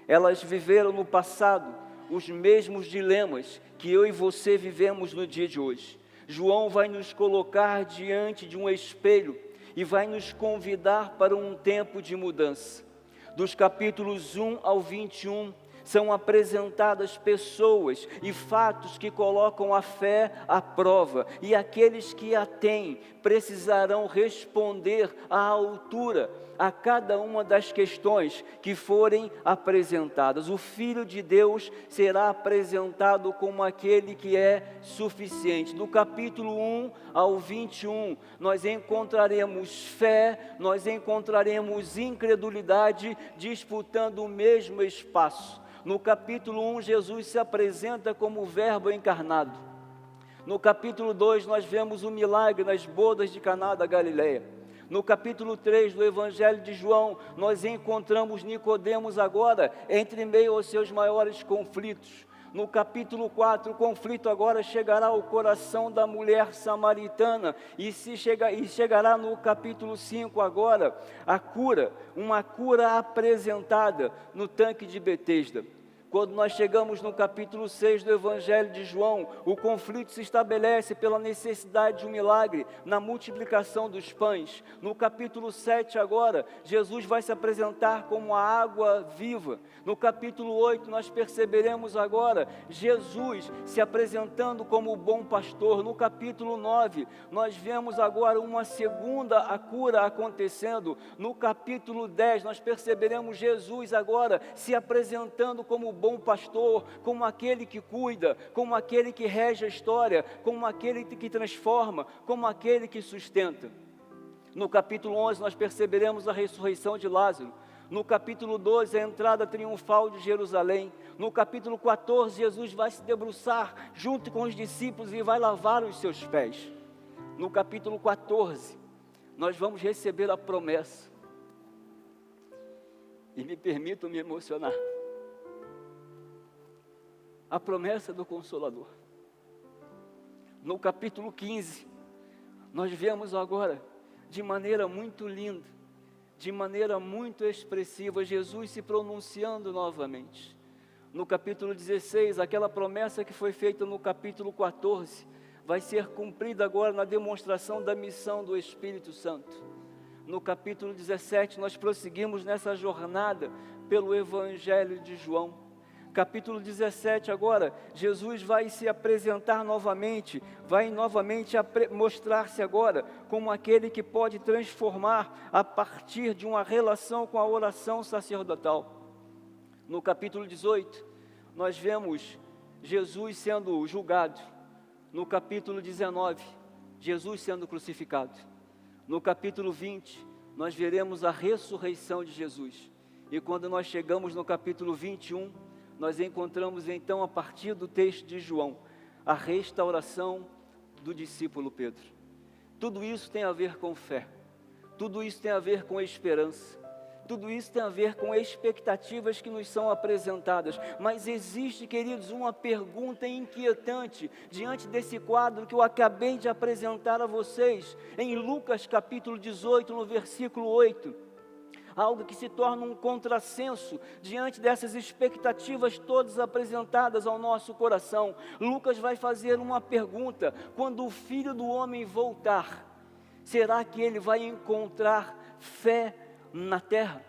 Elas viveram no passado os mesmos dilemas que eu e você vivemos no dia de hoje. João vai nos colocar diante de um espelho e vai nos convidar para um tempo de mudança. Dos capítulos 1 ao 21, são apresentadas pessoas e fatos que colocam a fé à prova, e aqueles que a têm precisarão responder à altura a cada uma das questões que forem apresentadas. O Filho de Deus será apresentado como aquele que é suficiente. Do capítulo 1 ao 21, nós encontraremos fé, nós encontraremos incredulidade disputando o mesmo espaço. No capítulo 1, Jesus se apresenta como o Verbo encarnado. No capítulo 2, nós vemos o milagre nas bodas de Caná da Galileia. No capítulo 3 do Evangelho de João, nós encontramos Nicodemos agora entre meio aos seus maiores conflitos. No capítulo 4, o conflito agora chegará ao coração da mulher samaritana, e chegará no capítulo 5 agora, a cura, uma cura apresentada no tanque de Betesda. Quando nós chegamos no capítulo 6 do Evangelho de João, o conflito se estabelece pela necessidade de um milagre na multiplicação dos pães. No capítulo 7 agora, Jesus vai se apresentar como a água viva. No capítulo 8 nós perceberemos agora Jesus se apresentando como o bom pastor. No capítulo 9 nós vemos agora uma segunda cura acontecendo. No capítulo 10 nós perceberemos Jesus agora se apresentando como o bom pastor, como aquele que cuida, como aquele que rege a história, como aquele que transforma, como aquele que sustenta. No capítulo 11 nós perceberemos a ressurreição de Lázaro. No capítulo 12 a entrada triunfal de Jerusalém. No capítulo 14 Jesus vai se debruçar junto com os discípulos e vai lavar os seus pés. No capítulo 14 nós vamos receber a promessa. E me permitam me emocionar. A promessa do Consolador. No capítulo 15, nós vemos agora, de maneira muito linda, de maneira muito expressiva, Jesus se pronunciando novamente. No capítulo 16, aquela promessa que foi feita no capítulo 14, vai ser cumprida agora na demonstração da missão do Espírito Santo. No capítulo 17, nós prosseguimos nessa jornada pelo Evangelho de João. Capítulo 17 agora, Jesus vai se apresentar novamente, vai novamente mostrar-se agora como aquele que pode transformar a partir de uma relação com a oração sacerdotal. No capítulo 18, nós vemos Jesus sendo julgado. No capítulo 19, Jesus sendo crucificado. No capítulo 20, nós veremos a ressurreição de Jesus. E quando nós chegamos no capítulo 21, nós encontramos então, a partir do texto de João, a restauração do discípulo Pedro. Tudo isso tem a ver com fé, tudo isso tem a ver com esperança, tudo isso tem a ver com expectativas que nos são apresentadas. Mas existe, queridos, uma pergunta inquietante diante desse quadro que eu acabei de apresentar a vocês, em Lucas capítulo 18, no versículo 8. Algo que se torna um contrassenso diante dessas expectativas todas apresentadas ao nosso coração. Lucas vai fazer uma pergunta: quando o Filho do Homem voltar, será que ele vai encontrar fé na terra?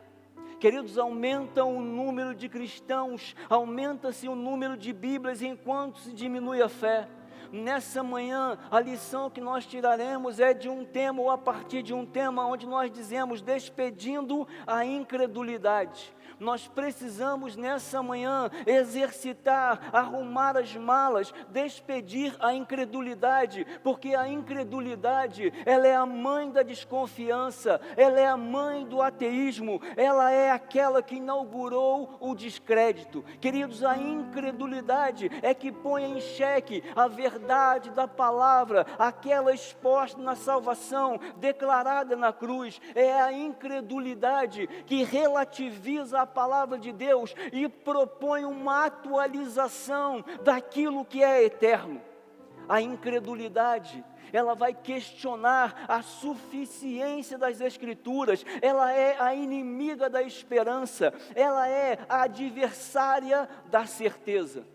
Queridos, aumenta o número de cristãos, aumenta-se o número de Bíblias enquanto se diminui a fé. Nessa manhã, a lição que nós tiraremos é de um tema, ou a partir de um tema, onde nós dizemos: despedindo a incredulidade. Nós precisamos nessa manhã exercitar, arrumar as malas, despedir a incredulidade, porque a incredulidade, ela é a mãe da desconfiança, ela é a mãe do ateísmo, ela é aquela que inaugurou o descrédito. Queridos, a incredulidade é que põe em xeque a verdade da palavra, aquela exposta na salvação, declarada na cruz. É a incredulidade que relativiza a palavra de Deus e propõe uma atualização daquilo que é eterno. A incredulidade, ela vai questionar a suficiência das Escrituras, ela é a inimiga da esperança, ela é a adversária da certeza.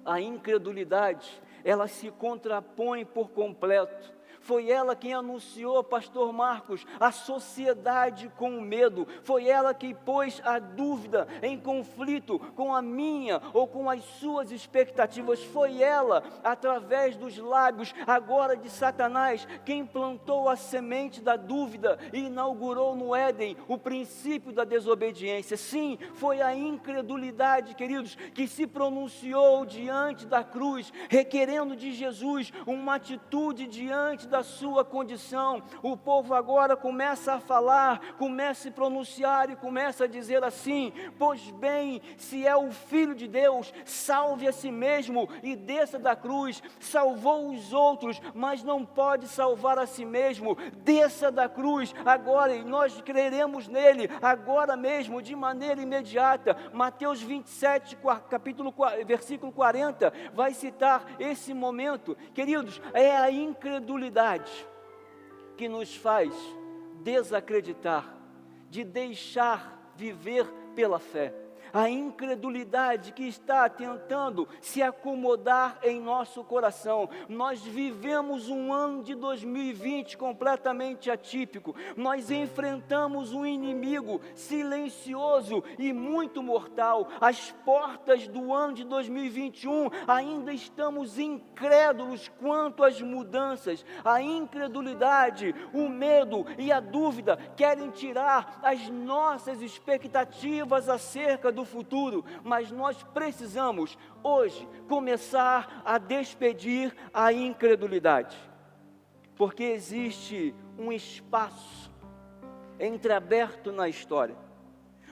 A incredulidade, ela se contrapõe por completo, foi ela quem anunciou, pastor Marcos, a sociedade com o medo, foi ela que pôs a dúvida em conflito com a minha ou com as suas expectativas, foi ela, através dos lábios agora de Satanás, quem plantou a semente da dúvida e inaugurou no Éden o princípio da desobediência. Sim, foi a incredulidade, queridos, que se pronunciou diante da cruz, requerendo de Jesus uma atitude diante da sua condição. O povo agora começa a falar, começa a se pronunciar e começa a dizer assim: pois bem, se é o Filho de Deus, salve a si mesmo e desça da cruz. Salvou os outros, mas não pode salvar a si mesmo. Desça da cruz agora, e nós creremos nele agora mesmo, de maneira imediata. Mateus 27, versículo 40, vai citar esse momento. Queridos, é a incredulidade que nos faz desacreditar, de deixar viver pela fé. A incredulidade que está tentando se acomodar em nosso coração. Nós vivemos um ano de 2020 completamente atípico. Nós enfrentamos um inimigo silencioso e muito mortal. Às portas do ano de 2021, ainda estamos incrédulos quanto às mudanças. A incredulidade, o medo e a dúvida querem tirar as nossas expectativas acerca do futuro, mas nós precisamos hoje começar a despedir a incredulidade, porque existe um espaço entreaberto na história,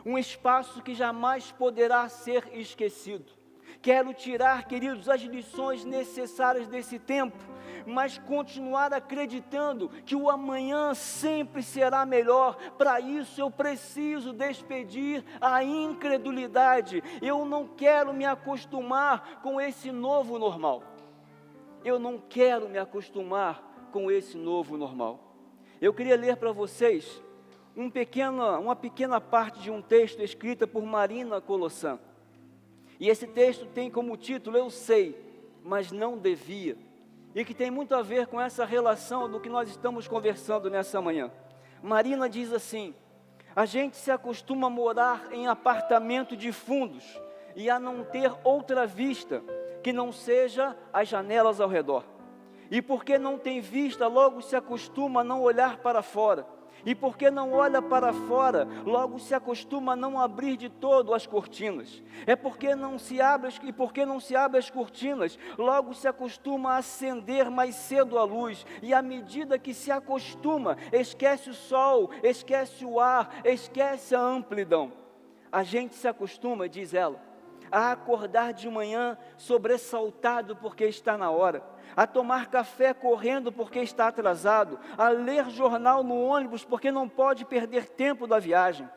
um espaço que jamais poderá ser esquecido. Quero tirar, queridos, as lições necessárias desse tempo, mas continuar acreditando que o amanhã sempre será melhor. Para isso eu preciso despedir a incredulidade. Eu não quero me acostumar com esse novo normal. Eu não quero me acostumar com esse novo normal. Eu queria ler para vocês uma pequena parte de um texto escrito por Marina Colossan. E esse texto tem como título: Eu sei, mas não devia. E que tem muito a ver com essa relação do que nós estamos conversando nessa manhã. Marina diz assim: a gente se acostuma a morar em apartamento de fundos e a não ter outra vista que não seja as janelas ao redor. E porque não tem vista, logo se acostuma a não olhar para fora. E porque não olha para fora, logo se acostuma a não abrir de todo as cortinas. Porque não se abre as cortinas, logo se acostuma a acender mais cedo a luz. E à medida que se acostuma, esquece o sol, esquece o ar, esquece a amplidão. A gente se acostuma, diz ela, a acordar de manhã sobressaltado porque está na hora, a tomar café correndo porque está atrasado, a ler jornal no ônibus porque não pode perder tempo da viagem,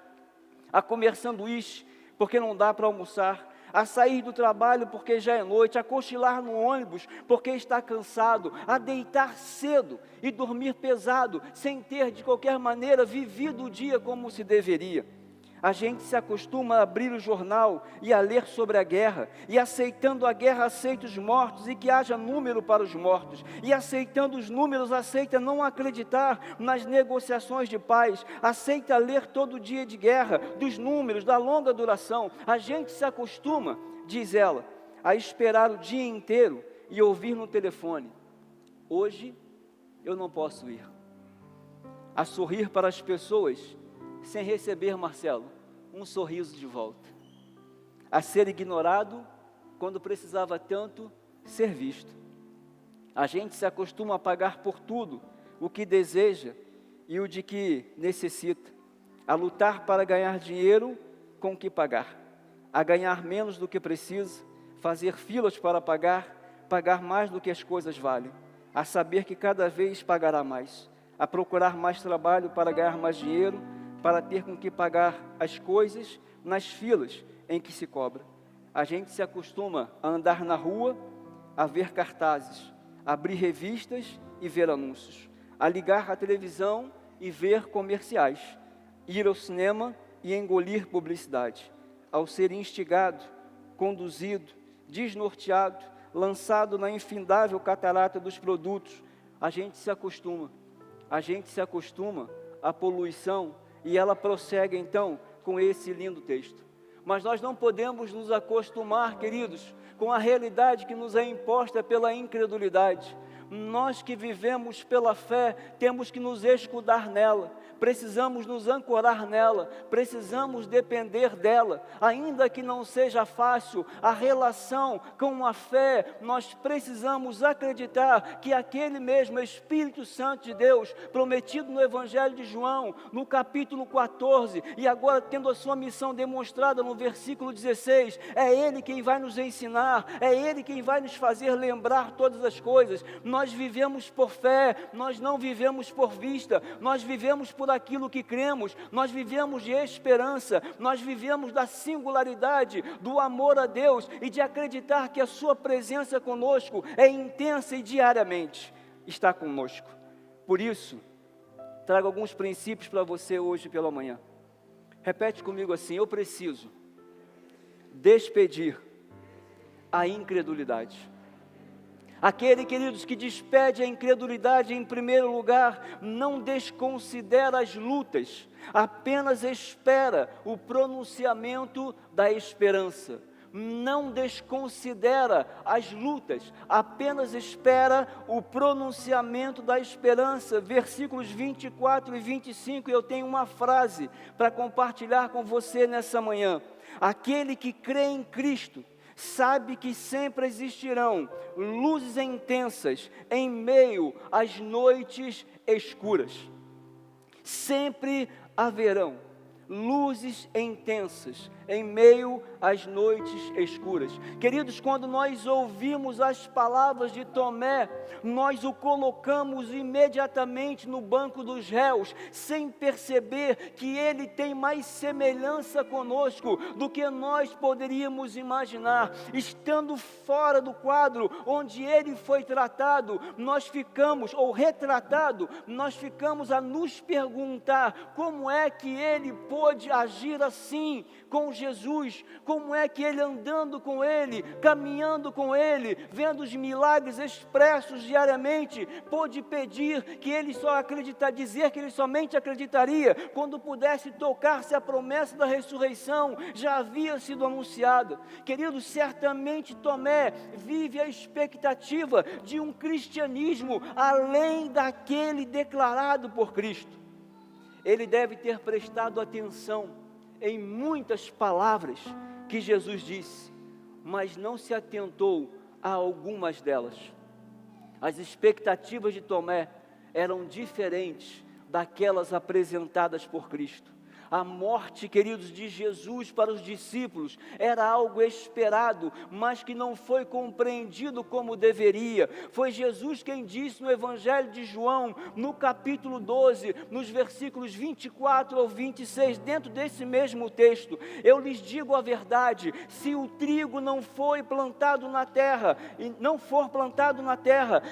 a comer sanduíche porque não dá para almoçar, a sair do trabalho porque já é noite, a cochilar no ônibus porque está cansado, a deitar cedo e dormir pesado, sem ter de qualquer maneira vivido o dia como se deveria. A gente se acostuma a abrir o jornal e a ler sobre a guerra, e aceitando a guerra aceita os mortos e que haja número para os mortos, e aceitando os números aceita não acreditar nas negociações de paz, aceita ler todo dia de guerra, dos números, da longa duração. A gente se acostuma, diz ela, a esperar o dia inteiro e ouvir no telefone: hoje eu não posso ir. A sorrir para as pessoas sem receber, Marcelo, um sorriso de volta. A ser ignorado quando precisava tanto ser visto. A gente se acostuma a pagar por tudo o que deseja e o de que necessita. A lutar para ganhar dinheiro com o que pagar. A ganhar menos do que precisa, fazer filas para pagar mais do que as coisas valem. A saber que cada vez pagará mais. A procurar mais trabalho para ganhar mais dinheiro, para ter com que pagar as coisas nas filas em que se cobra. A gente se acostuma a andar na rua, a ver cartazes, a abrir revistas e ver anúncios, a ligar a televisão e ver comerciais, ir ao cinema e engolir publicidade, ao ser instigado, conduzido, desnorteado, lançado na infindável catarata dos produtos, a gente se acostuma à poluição, e ela prossegue então com esse lindo texto. Mas nós não podemos nos acostumar, queridos, com a realidade que nos é imposta pela incredulidade. Nós que vivemos pela fé, temos que nos escudar nela, precisamos nos ancorar nela, precisamos depender dela, ainda que não seja fácil a relação com a fé. Nós precisamos acreditar que aquele mesmo Espírito Santo de Deus, prometido no Evangelho de João, no capítulo 14, e agora tendo a sua missão demonstrada no versículo 16, é Ele quem vai nos ensinar, é Ele quem vai nos fazer lembrar todas as coisas. Nós vivemos por fé, nós não vivemos por vista, nós vivemos por aquilo que cremos, nós vivemos de esperança, nós vivemos da singularidade, do amor a Deus e de acreditar que a sua presença conosco é intensa e diariamente está conosco. Por isso, trago alguns princípios para você hoje pela manhã. Repete comigo assim: eu preciso despedir a incredulidade. Aquele, queridos, que despede a incredulidade em primeiro lugar, não desconsidera as lutas, apenas espera o pronunciamento da esperança. Não desconsidera as lutas, apenas espera o pronunciamento da esperança. Versículos 24 e 25, eu tenho uma frase para compartilhar com você nessa manhã. Aquele que crê em Cristo sabe que sempre existirão luzes intensas em meio às noites escuras. Sempre haverão luzes intensas em meio às noites escuras. Queridos, quando nós ouvimos as palavras de Tomé, nós o colocamos imediatamente no banco dos réus, sem perceber que ele tem mais semelhança conosco do que nós poderíamos imaginar. Estando fora do quadro onde ele foi tratado, nós ficamos, ou retratado, nós ficamos a nos perguntar como é que ele pôde agir assim com Jesus, como é que ele, andando com ele, caminhando com ele, vendo os milagres expressos diariamente, pôde pedir que ele só acreditaria, dizer que ele somente acreditaria quando pudesse tocar-se a promessa da ressurreição já havia sido anunciada. Queridos, certamente Tomé vive a expectativa de um cristianismo além daquele declarado por Cristo. Ele deve ter prestado atenção em muitas palavras que Jesus disse, mas não se atentou a algumas delas. As expectativas de Tomé eram diferentes daquelas apresentadas por Cristo. A morte, queridos, de Jesus para os discípulos era algo esperado, mas que não foi compreendido como deveria. Foi Jesus quem disse no Evangelho de João, no capítulo 12, nos versículos 24 ao 26, dentro desse mesmo texto: eu lhes digo a verdade, se o trigo não for plantado na terra,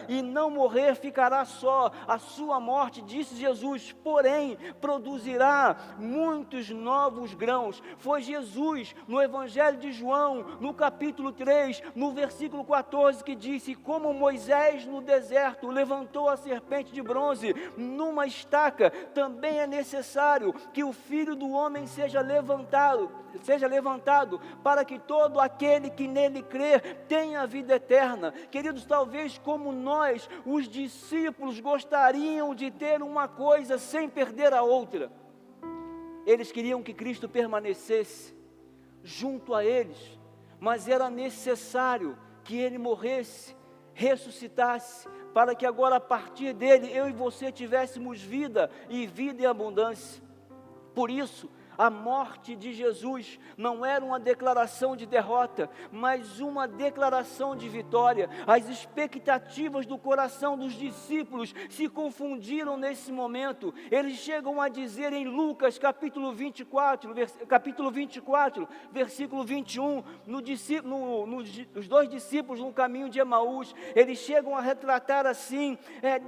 e não morrer, ficará só. A sua morte, disse Jesus, porém, produzirá muitos novos grãos. Foi Jesus, no Evangelho de João, no capítulo 3, no versículo 14, que disse: como Moisés no deserto levantou a serpente de bronze numa estaca, também é necessário que o Filho do Homem seja levantado, para que todo aquele que nele crer tenha vida eterna. Queridos, talvez como nós, os discípulos gostariam de ter uma coisa sem perder a outra. Eles queriam que Cristo permanecesse junto a eles, mas era necessário que Ele morresse, ressuscitasse, para que agora a partir dele, eu e você tivéssemos vida, e vida em abundância. Por isso, a morte de Jesus não era uma declaração de derrota, mas uma declaração de vitória. As expectativas do coração dos discípulos se confundiram nesse momento. Eles chegam a dizer em Lucas capítulo 24, versículo 21, os dois discípulos no caminho de Emaús, eles chegam a retratar assim: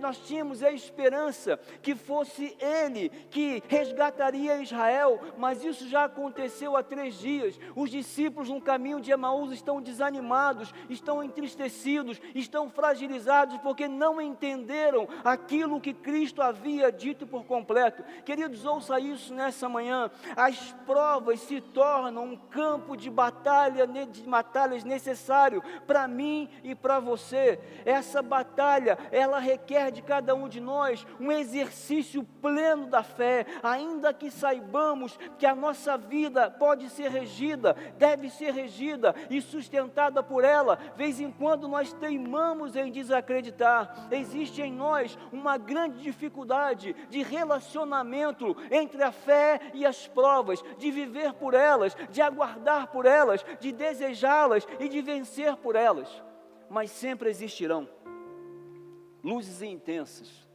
nós tínhamos a esperança que fosse Ele que resgataria Israel, mas isso já aconteceu há 3 dias. Os discípulos no caminho de Emaús estão desanimados, estão entristecidos, estão fragilizados, porque não entenderam aquilo que Cristo havia dito por completo. Queridos, ouça isso nessa manhã. As provas se tornam um campo de batalhas necessário para mim e para você. Essa batalha, ela requer de cada um de nós um exercício pleno da fé, ainda que saibamos que a nossa vida pode ser regida, deve ser regida e sustentada por ela. De vez em quando nós teimamos em desacreditar. Existe em nós uma grande dificuldade de relacionamento entre a fé e as provas, de viver por elas, de aguardar por elas, de desejá-las e de vencer por elas. Mas sempre existirão luzes intensas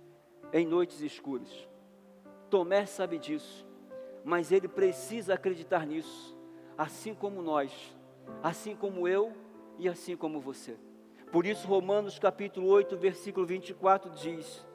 em noites escuras. Tomé sabe disso, mas ele precisa acreditar nisso, assim como nós, assim como eu e assim como você. Por isso Romanos capítulo 8, versículo 24 diz: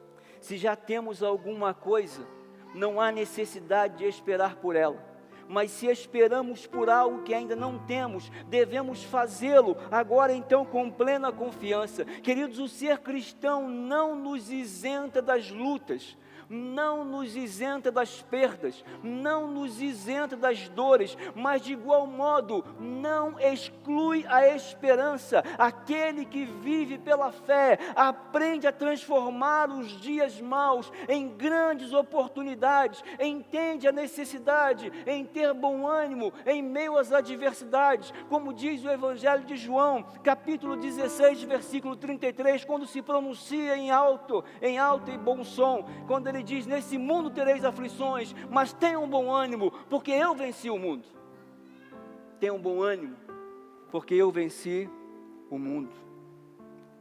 se já temos alguma coisa, não há necessidade de esperar por ela. Mas se esperamos por algo que ainda não temos, devemos fazê-lo agora então com plena confiança. Queridos, o ser cristão não nos isenta das lutas, não nos isenta das perdas, não nos isenta das dores, mas de igual modo não exclui a esperança. Aquele que vive pela fé aprende a transformar os dias maus em grandes oportunidades, entende a necessidade em ter bom ânimo em meio às adversidades, como diz o Evangelho de João, capítulo 16, versículo 33, quando se pronuncia em alto e bom som, quando ele diz: nesse mundo tereis aflições, mas tenham bom ânimo, porque eu venci o mundo. Tenham bom ânimo, porque eu venci o mundo.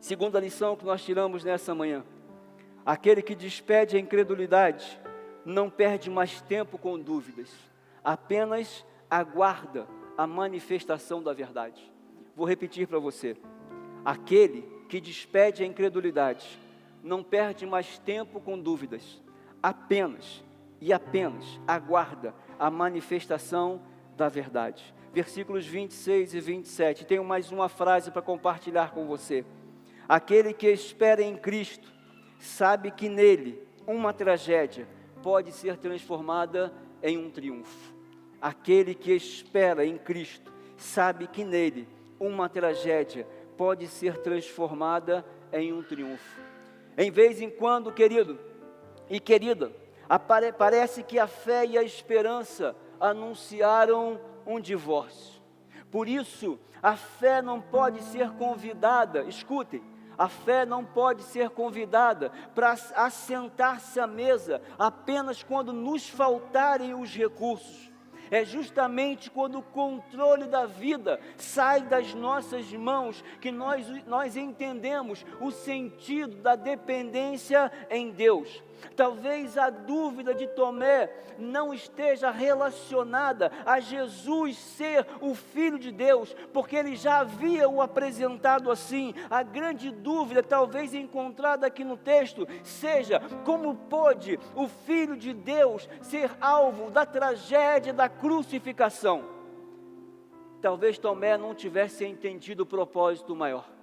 Segunda lição que nós tiramos nessa manhã: aquele que despede a incredulidade não perde mais tempo com dúvidas, apenas aguarda a manifestação da verdade. Vou repetir para você: aquele que despede a incredulidade não perde mais tempo com dúvidas, apenas aguarda a manifestação da verdade. Versículos 26 e 27, tenho mais uma frase para compartilhar com você. Aquele que espera em Cristo sabe que nele uma tragédia pode ser transformada em um triunfo. Aquele que espera em Cristo sabe que nele uma tragédia pode ser transformada em um triunfo. Em vez em quando, querido e querida, parece que a fé e a esperança anunciaram um divórcio. Por isso, a fé não pode ser convidada, escutem, a fé não pode ser convidada para assentar-se à mesa apenas quando nos faltarem os recursos. É justamente quando o controle da vida sai das nossas mãos que nós entendemos o sentido da dependência em Deus. Talvez a dúvida de Tomé não esteja relacionada a Jesus ser o Filho de Deus, porque ele já havia o apresentado assim. A grande dúvida, talvez encontrada aqui no texto, seja: como pôde o Filho de Deus ser alvo da tragédia da crucificação? Talvez Tomé não tivesse entendido o propósito maior.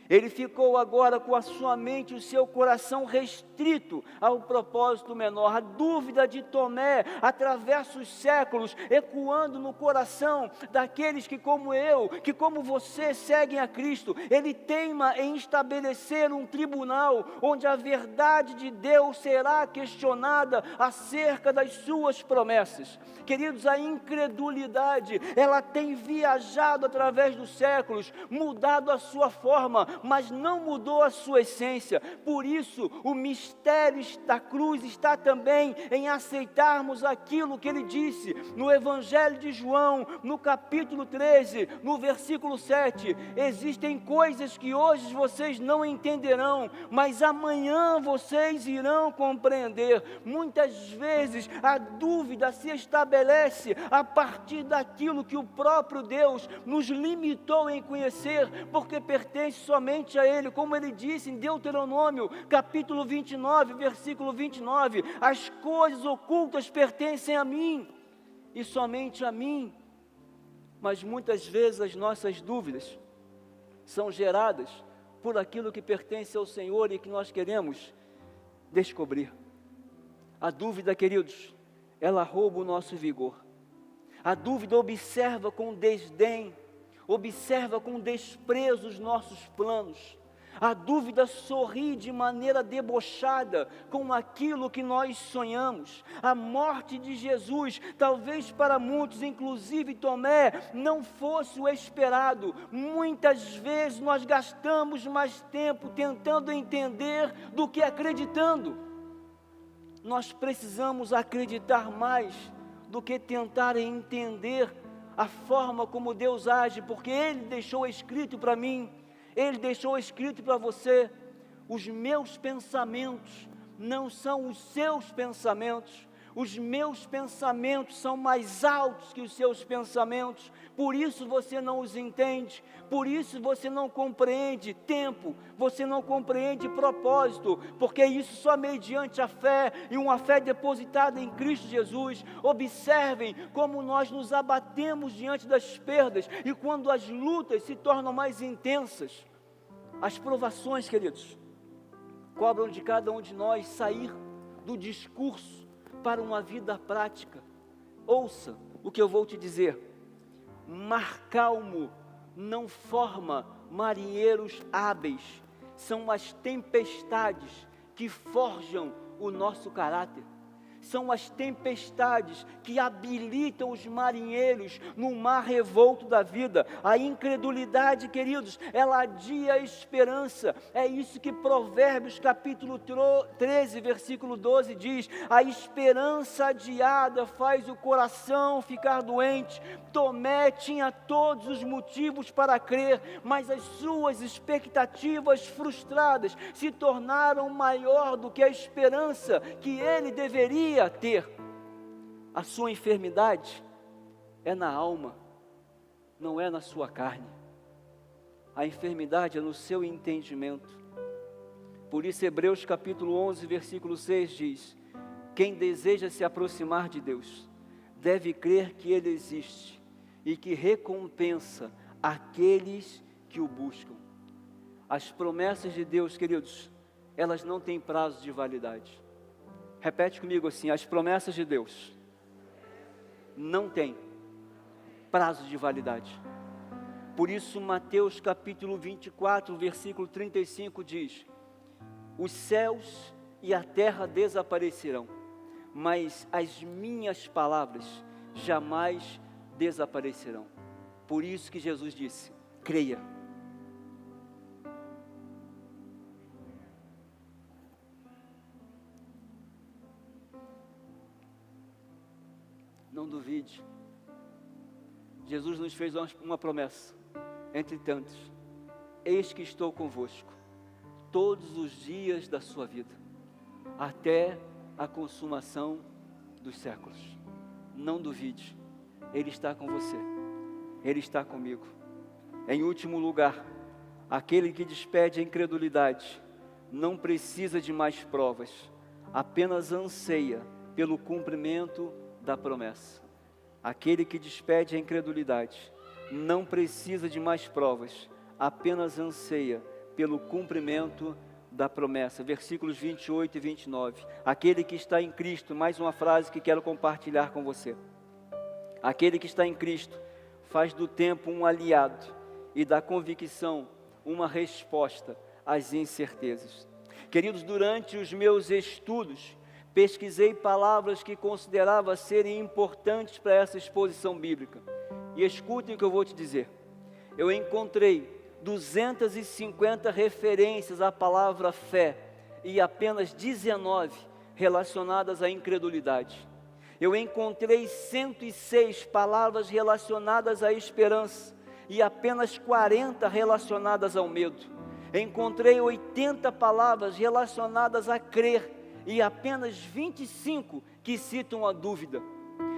Ele ficou agora com a sua mente e o seu coração restrito ao propósito menor. A dúvida de Tomé atravessa os séculos, ecoando no coração daqueles que, como eu, que como você, seguem a Cristo. Ele teima em estabelecer um tribunal onde a verdade de Deus será questionada acerca das suas promessas. Queridos, a incredulidade, ela tem viajado através dos séculos, mudado a sua forma, mas não mudou a sua essência. Por isso, o mistério da cruz está também em aceitarmos aquilo que ele disse no Evangelho de João, no capítulo 13, no versículo 7. Existem coisas que hoje vocês não entenderão, mas amanhã vocês irão compreender. Muitas vezes a dúvida se estabelece a partir daquilo que o próprio Deus nos limitou em conhecer, porque pertence somente a Ele, como Ele disse em Deuteronômio, capítulo 29, versículo 29, as coisas ocultas pertencem a mim. e somente a mim. Mas muitas vezes as nossas dúvidas são geradas por aquilo que pertence ao Senhor e que nós queremos descobrir. A dúvida, queridos, ela rouba o nosso vigor. A dúvida observa com desdém, observa com desprezo os nossos planos. A dúvida sorri de maneira debochada com aquilo que nós sonhamos. A morte de Jesus, talvez para muitos, inclusive Tomé, não fosse o esperado. Muitas vezes nós gastamos mais tempo tentando entender do que acreditando. Nós precisamos acreditar mais do que tentar entender a forma como Deus age, porque Ele deixou escrito para mim, Ele deixou escrito para você: os meus pensamentos não são os seus pensamentos, os meus pensamentos são mais altos que os seus pensamentos, por isso você não os entende, por isso você não compreende tempo, você não compreende propósito, porque isso só mediante a fé, e uma fé depositada em Cristo Jesus. Observem como nós nos abatemos diante das perdas, e quando as lutas se tornam mais intensas, as provações, queridos, cobram de cada um de nós sair do discurso para uma vida prática. Ouça o que eu vou te dizer: mar calmo não forma marinheiros hábeis, são as tempestades que forjam o nosso caráter. São as tempestades que habilitam os marinheiros no mar revolto da vida. A incredulidade, queridos, ela adia a esperança. É isso que Provérbios capítulo 13, versículo 12 diz: a esperança adiada faz o coração ficar doente. Tomé tinha todos os motivos para crer, mas as suas expectativas frustradas se tornaram maior do que a esperança que ele deveria ter. A sua enfermidade é na alma, não é na sua carne. A enfermidade é no seu entendimento. Por isso Hebreus capítulo 11, versículo 6 diz: quem deseja se aproximar de Deus deve crer que Ele existe e que recompensa aqueles que o buscam. As promessas de Deus, queridos, elas não têm prazo de validade. Repete comigo assim: as promessas de Deus não têm prazo de validade. Por isso Mateus capítulo 24, versículo 35 diz: os céus e a terra desaparecerão, mas as minhas palavras jamais desaparecerão. Por isso que Jesus disse: creia. Não duvide. Jesus nos fez uma promessa, entre tantas: eis que estou convosco todos os dias da sua vida, até a consumação dos séculos. Não duvide, Ele está com você, Ele está comigo. Em último lugar, aquele que despede a incredulidade não precisa de mais provas, apenas anseia pelo cumprimento da promessa. Aquele que despede a incredulidade não precisa de mais provas, apenas anseia pelo cumprimento da promessa. Versículos 28 e 29. Aquele que está em Cristo, mais uma frase que quero compartilhar com você. Aquele que está em Cristo faz do tempo um aliado e da convicção uma resposta às incertezas. Queridos, durante os meus estudos, pesquisei palavras que considerava serem importantes para essa exposição bíblica. E escutem o que eu vou te dizer. Eu encontrei 250 referências à palavra fé e apenas 19 relacionadas à incredulidade. Eu encontrei 106 palavras relacionadas à esperança e apenas 40 relacionadas ao medo. Encontrei 80 palavras relacionadas a crer e apenas 25 que citam a dúvida.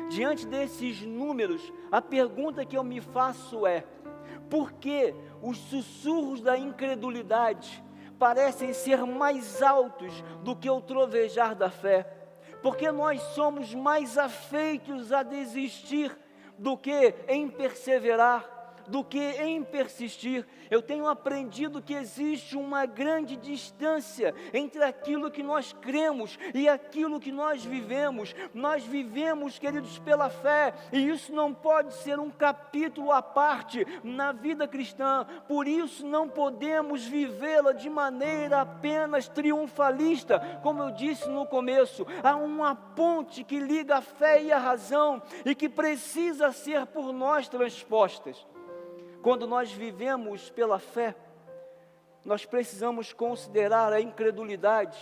Diante desses números, a pergunta que eu me faço é: por que os sussurros da incredulidade parecem ser mais altos do que o trovejar da fé? porque nós somos mais afeitos a desistir do que em perseverar, do que em persistir. Eu tenho aprendido que existe uma grande distância entre aquilo que nós cremos e aquilo que nós vivemos. Nós vivemos, queridos, pela fé, e isso não pode ser um capítulo à parte na vida cristã. Por isso não podemos vivê-la de maneira apenas triunfalista. Como eu disse no começo, há uma ponte que liga a fé e a razão e que precisa ser por nós transpostas. Quando nós vivemos pela fé, nós precisamos considerar a incredulidade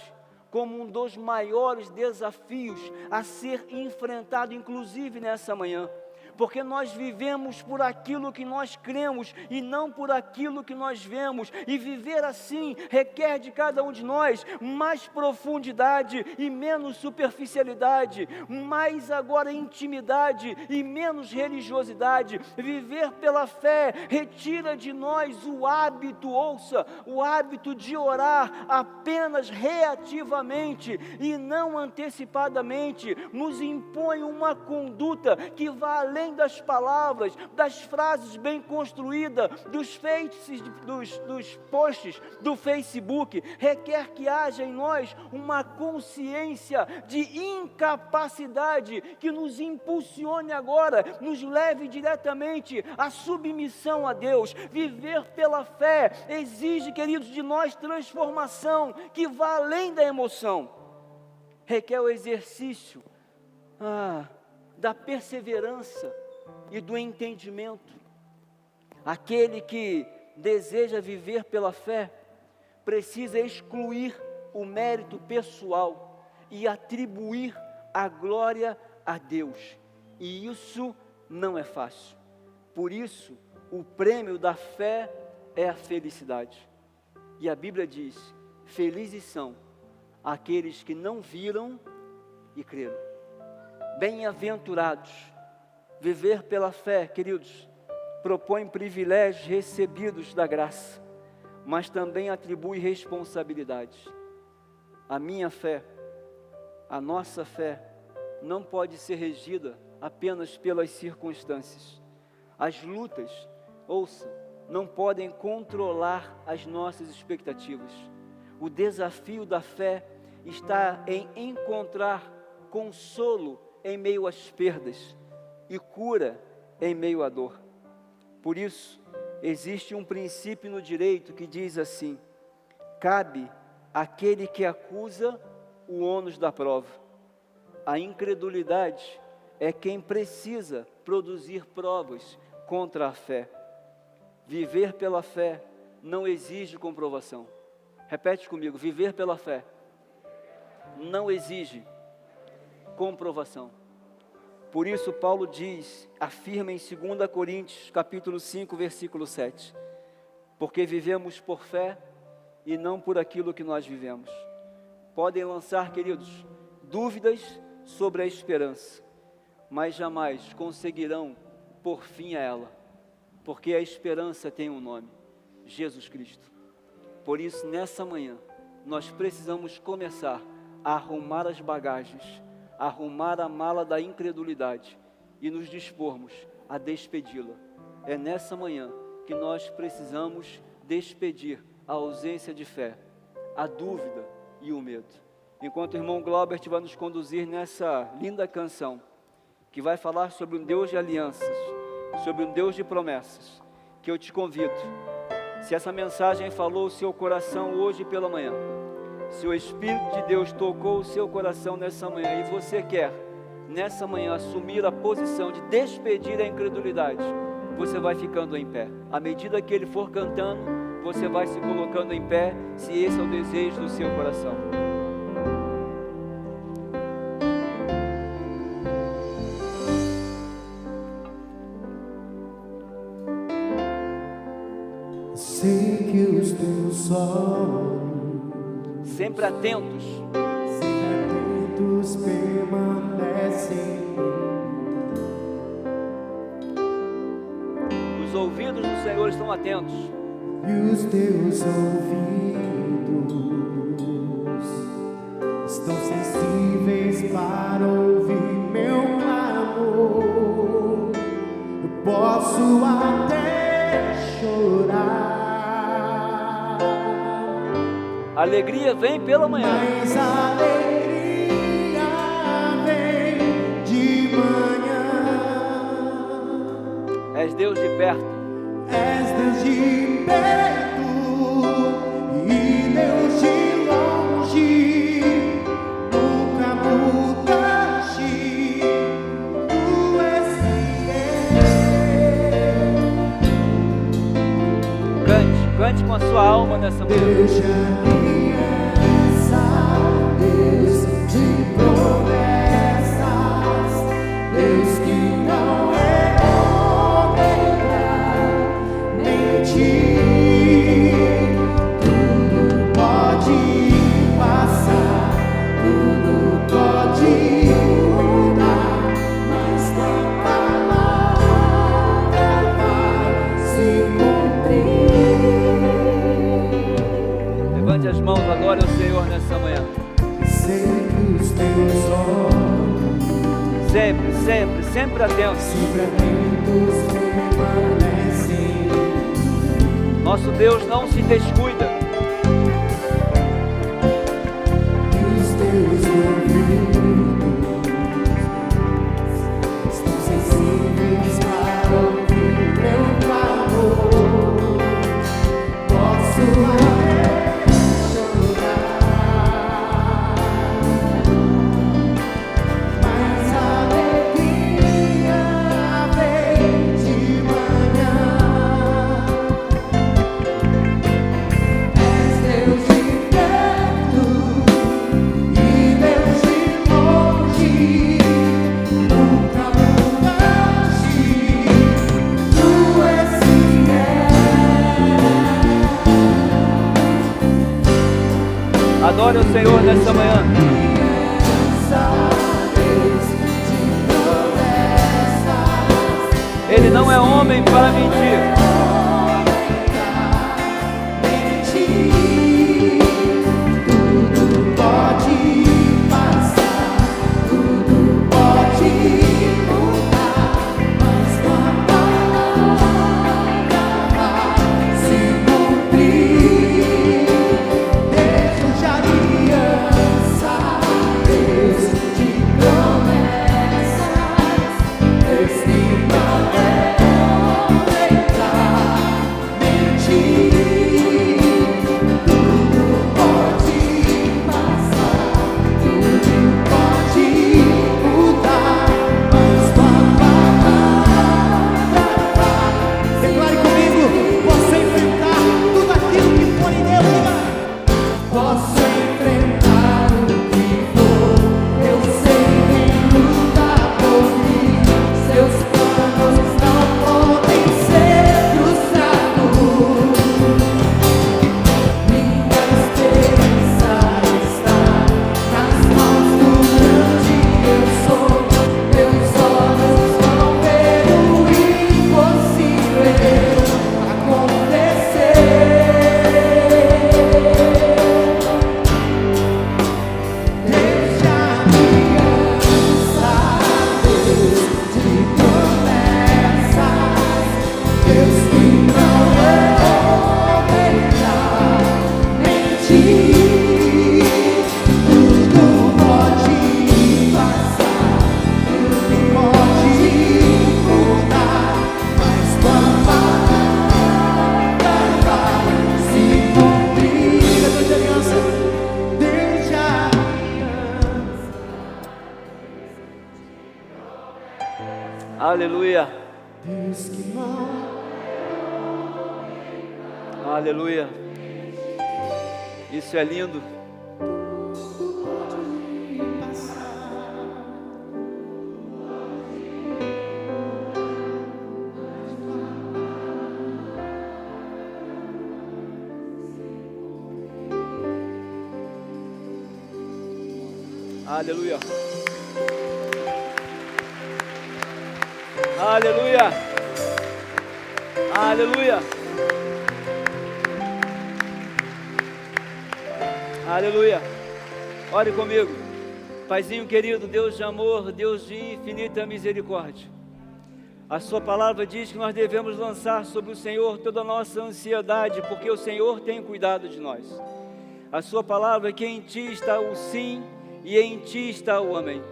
como um dos maiores desafios a ser enfrentado, inclusive nessa manhã. Porque nós vivemos por aquilo que nós cremos e não por aquilo que nós vemos. E viver assim requer de cada um de nós mais profundidade e menos superficialidade, mais agora intimidade e menos religiosidade. Viver pela fé retira de nós o hábito, ouça, o hábito de orar apenas reativamente e não antecipadamente. Nos impõe uma conduta que vá além das palavras, das frases bem construídas, dos posts do Facebook. Requer que haja em nós uma consciência de incapacidade que nos impulsione agora, nos leve diretamente à submissão a Deus. Viver pela fé exige, queridos, de nós transformação que vá além da emoção. Requer o exercício da perseverança e do entendimento. Aquele que deseja viver pela fé precisa excluir o mérito pessoal e atribuir a glória a Deus. E isso não é fácil. Por isso, o prêmio da fé é a felicidade. E a Bíblia diz: felizes são aqueles que não viram e creram. Bem-aventurados. Viver pela fé, queridos, propõe privilégios recebidos da graça, mas também atribui responsabilidades. A minha fé, a nossa fé, não pode ser regida apenas pelas circunstâncias. As lutas, ouça, não podem controlar as nossas expectativas. O desafio da fé está em encontrar consolo em meio às perdas e cura em meio à dor. Por isso, existe um princípio no direito que diz assim: cabe àquele que acusa o ônus da prova. A incredulidade é quem precisa produzir provas contra a fé. Viver pela fé não exige comprovação. Repete comigo: viver pela fé não exige comprovação. Por isso Paulo afirma em 2 Coríntios, capítulo 5, versículo 7, porque vivemos por fé e não por aquilo que nós vivemos. Podem lançar, queridos, dúvidas sobre a esperança, mas jamais conseguirão pôr fim a ela, porque a esperança tem um nome: Jesus Cristo. Por isso, nessa manhã, nós precisamos começar a arrumar as bagagens, arrumar a mala da incredulidade e nos dispormos a despedi-la. É nessa manhã que nós precisamos despedir a ausência de fé, a dúvida e o medo. Enquanto o irmão Glaubert vai nos conduzir nessa linda canção, que vai falar sobre um Deus de alianças, sobre um Deus de promessas, que eu te convido, se essa mensagem falou o seu coração hoje pela manhã, se o Espírito de Deus tocou o seu coração nessa manhã e você quer, nessa manhã, assumir a posição de despedir a incredulidade, você vai ficando em pé. À medida que ele for cantando, você vai se colocando em pé, se esse é o desejo do seu coração. Sei que os teus olhos sempre atentos permanecem. Os ouvidos do Senhor estão atentos. E os teus ouvidos estão sensíveis para ouvir meu clamor. Eu posso até chorar, Alegria vem pela manhã. mas a alegria vem de manhã. És Deus de perto. És Deus de perto e Deus de longe, nunca mudaste, tu és fiel. Cante com a sua alma nessa manhã. Deus de aliança, Deus de promessas, Deus que não errou nem pra mentir. Tudo pode passar, tudo pode mudar, mas tua palavra vai se cumprir. Levante as mãos, adore ao Senhor nessa manhã. Sei que os teus olhos Sempre atentos. sempre atentos permanecem. Nosso Deus não se descuida. E os teus ouvidos estão sensíveis para ouvir meu clamor. Posso até chorar, mas a alegria vem de manhã. És Deus de perto e Deus de longe, nunca mudaste, tu és fiel. Adore o Senhor nessa manhã. Ele não é homem para mentir. Tudo pode passar, tudo pode mudar, mas tua palavra vai se cumprir. Deus de aliança, Deus de promessas, Deus que não errou nem pra mentir. Tudo pode passar, tudo pode mudar, mas tua palavra vai. Declare comigo: posso enfrentar tudo aquilo que for em Deus. Posso enfrentar o que for, eu sei quem luta por mim. Seus planos não podem ser frustrados. Minha esperança está nas mãos do grande eu sou. Meus olhos vão ver o impossível acontecer. Deus de aliança, Deus de promessas, Deus que não errou nem pra mentir. Tudo pode passar, tudo pode mudar, mas tua palavra vai se cumprir. Deus de aliança, Deus de aliança. Aleluia. Deus que não Aleluia. Isso é lindo. Aleluia. Aleluia. Aleluia. Aleluia. Ore comigo. Paizinho querido, Deus de amor, Deus de infinita misericórdia, a sua palavra diz que nós devemos lançar sobre o Senhor toda a nossa ansiedade, porque o Senhor tem cuidado de nós. A sua palavra é que em Ti está o sim e em Ti está o amém.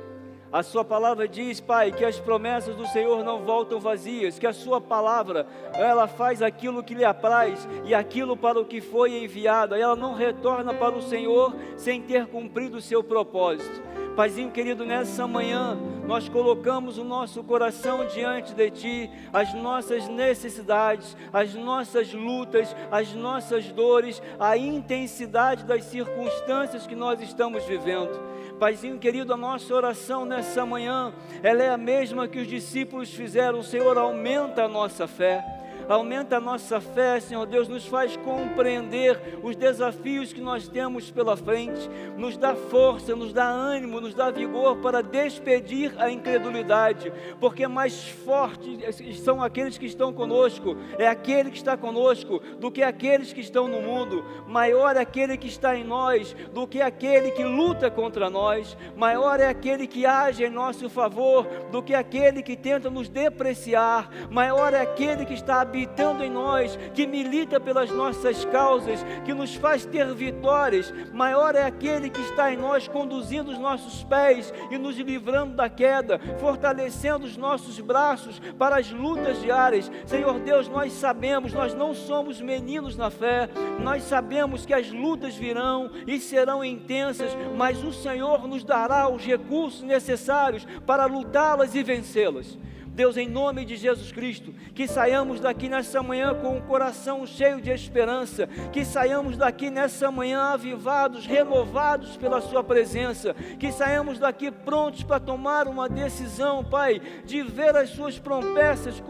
A sua palavra diz, Pai, que as promessas do Senhor não voltam vazias, que a sua palavra, ela faz aquilo que lhe apraz e aquilo para o que foi enviada, ela não retorna para o Senhor sem ter cumprido o seu propósito. Paizinho querido, nessa manhã, nós colocamos o nosso coração diante de Ti, as nossas necessidades, as nossas lutas, as nossas dores, a intensidade das circunstâncias que nós estamos vivendo. Paizinho querido, a nossa oração nessa manhã, ela é a mesma que os discípulos fizeram. Senhor, aumenta a nossa fé. Aumenta a nossa fé, Senhor Deus, nos faz compreender os desafios que nós temos pela frente, nos dá força, nos dá ânimo, nos dá vigor para despedir a incredulidade, porque mais fortes são aqueles que estão conosco, é aquele que está conosco do que aqueles que estão no mundo. Maior é aquele que está em nós do que aquele que luta contra nós. Maior é aquele que age em nosso favor do que aquele que tenta nos depreciar. Maior é aquele que está habitando em nós, que milita pelas nossas causas, que nos faz ter vitórias. Maior é aquele que está em nós, conduzindo os nossos pés e nos livrando da queda, fortalecendo os nossos braços para as lutas diárias. Senhor Deus, nós sabemos, nós não somos meninos na fé, nós sabemos que as lutas virão e serão intensas, mas o Senhor nos dará os recursos necessários para lutá-las e vencê-las. Deus, em nome de Jesus Cristo, que saiamos daqui nessa manhã com o coração cheio de esperança, que saiamos daqui nessa manhã avivados, renovados pela Sua presença, que saiamos daqui prontos para tomar uma decisão, Pai, de ver as Suas promessas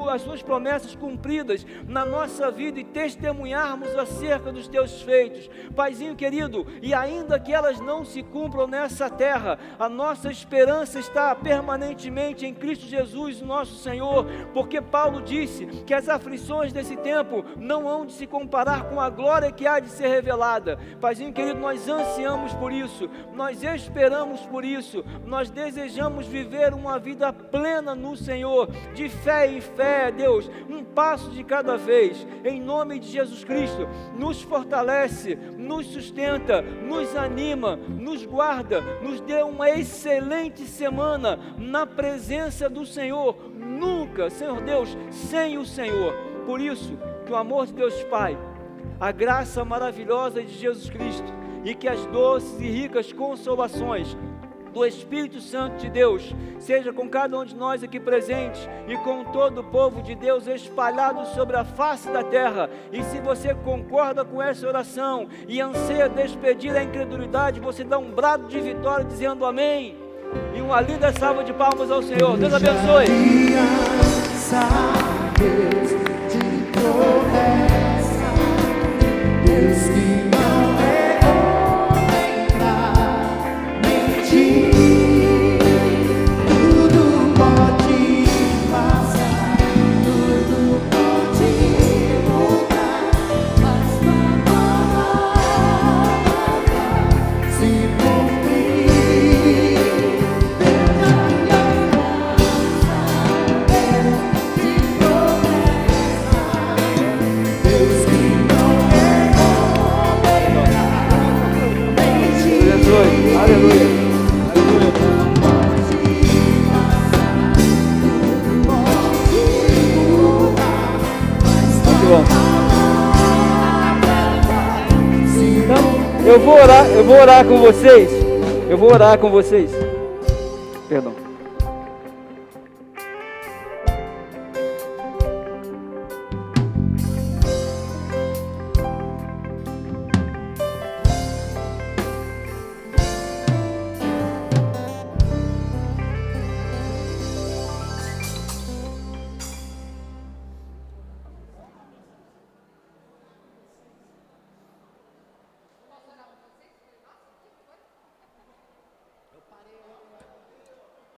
cumpridas na nossa vida e testemunharmos acerca dos Teus feitos. Paizinho querido, e ainda que elas não se cumpram nessa terra, a nossa esperança está permanentemente em Cristo Jesus, nosso Senhor, porque Paulo disse que as aflições desse tempo não hão de se comparar com a glória que há de ser revelada. Paizinho querido, nós ansiamos por isso, nós esperamos por isso, nós desejamos viver uma vida plena no Senhor, de fé em fé, Deus, um passo de cada vez, em nome de Jesus Cristo. Nos fortalece, nos sustenta, nos anima, nos guarda, nos dê uma excelente semana na presença do Senhor. Nunca, Senhor Deus, sem o Senhor. Por isso, que o amor de Deus Pai, a graça maravilhosa de Jesus Cristo e que as doces e ricas consolações do Espírito Santo de Deus seja com cada um de nós aqui presentes e com todo o povo de Deus espalhado sobre a face da terra. E se você concorda com essa oração e anseia despedir a incredulidade, você dá um brado de vitória dizendo amém. E uma linda salva de palmas ao Senhor. Deus abençoe. Deus de promessa, Deus que não é homem pra mentir. Tudo pode passar, tudo pode mudar, mas tua palavra se cumprir. Aleluia. Muito bom. Então, eu vou orar com vocês. Perdão.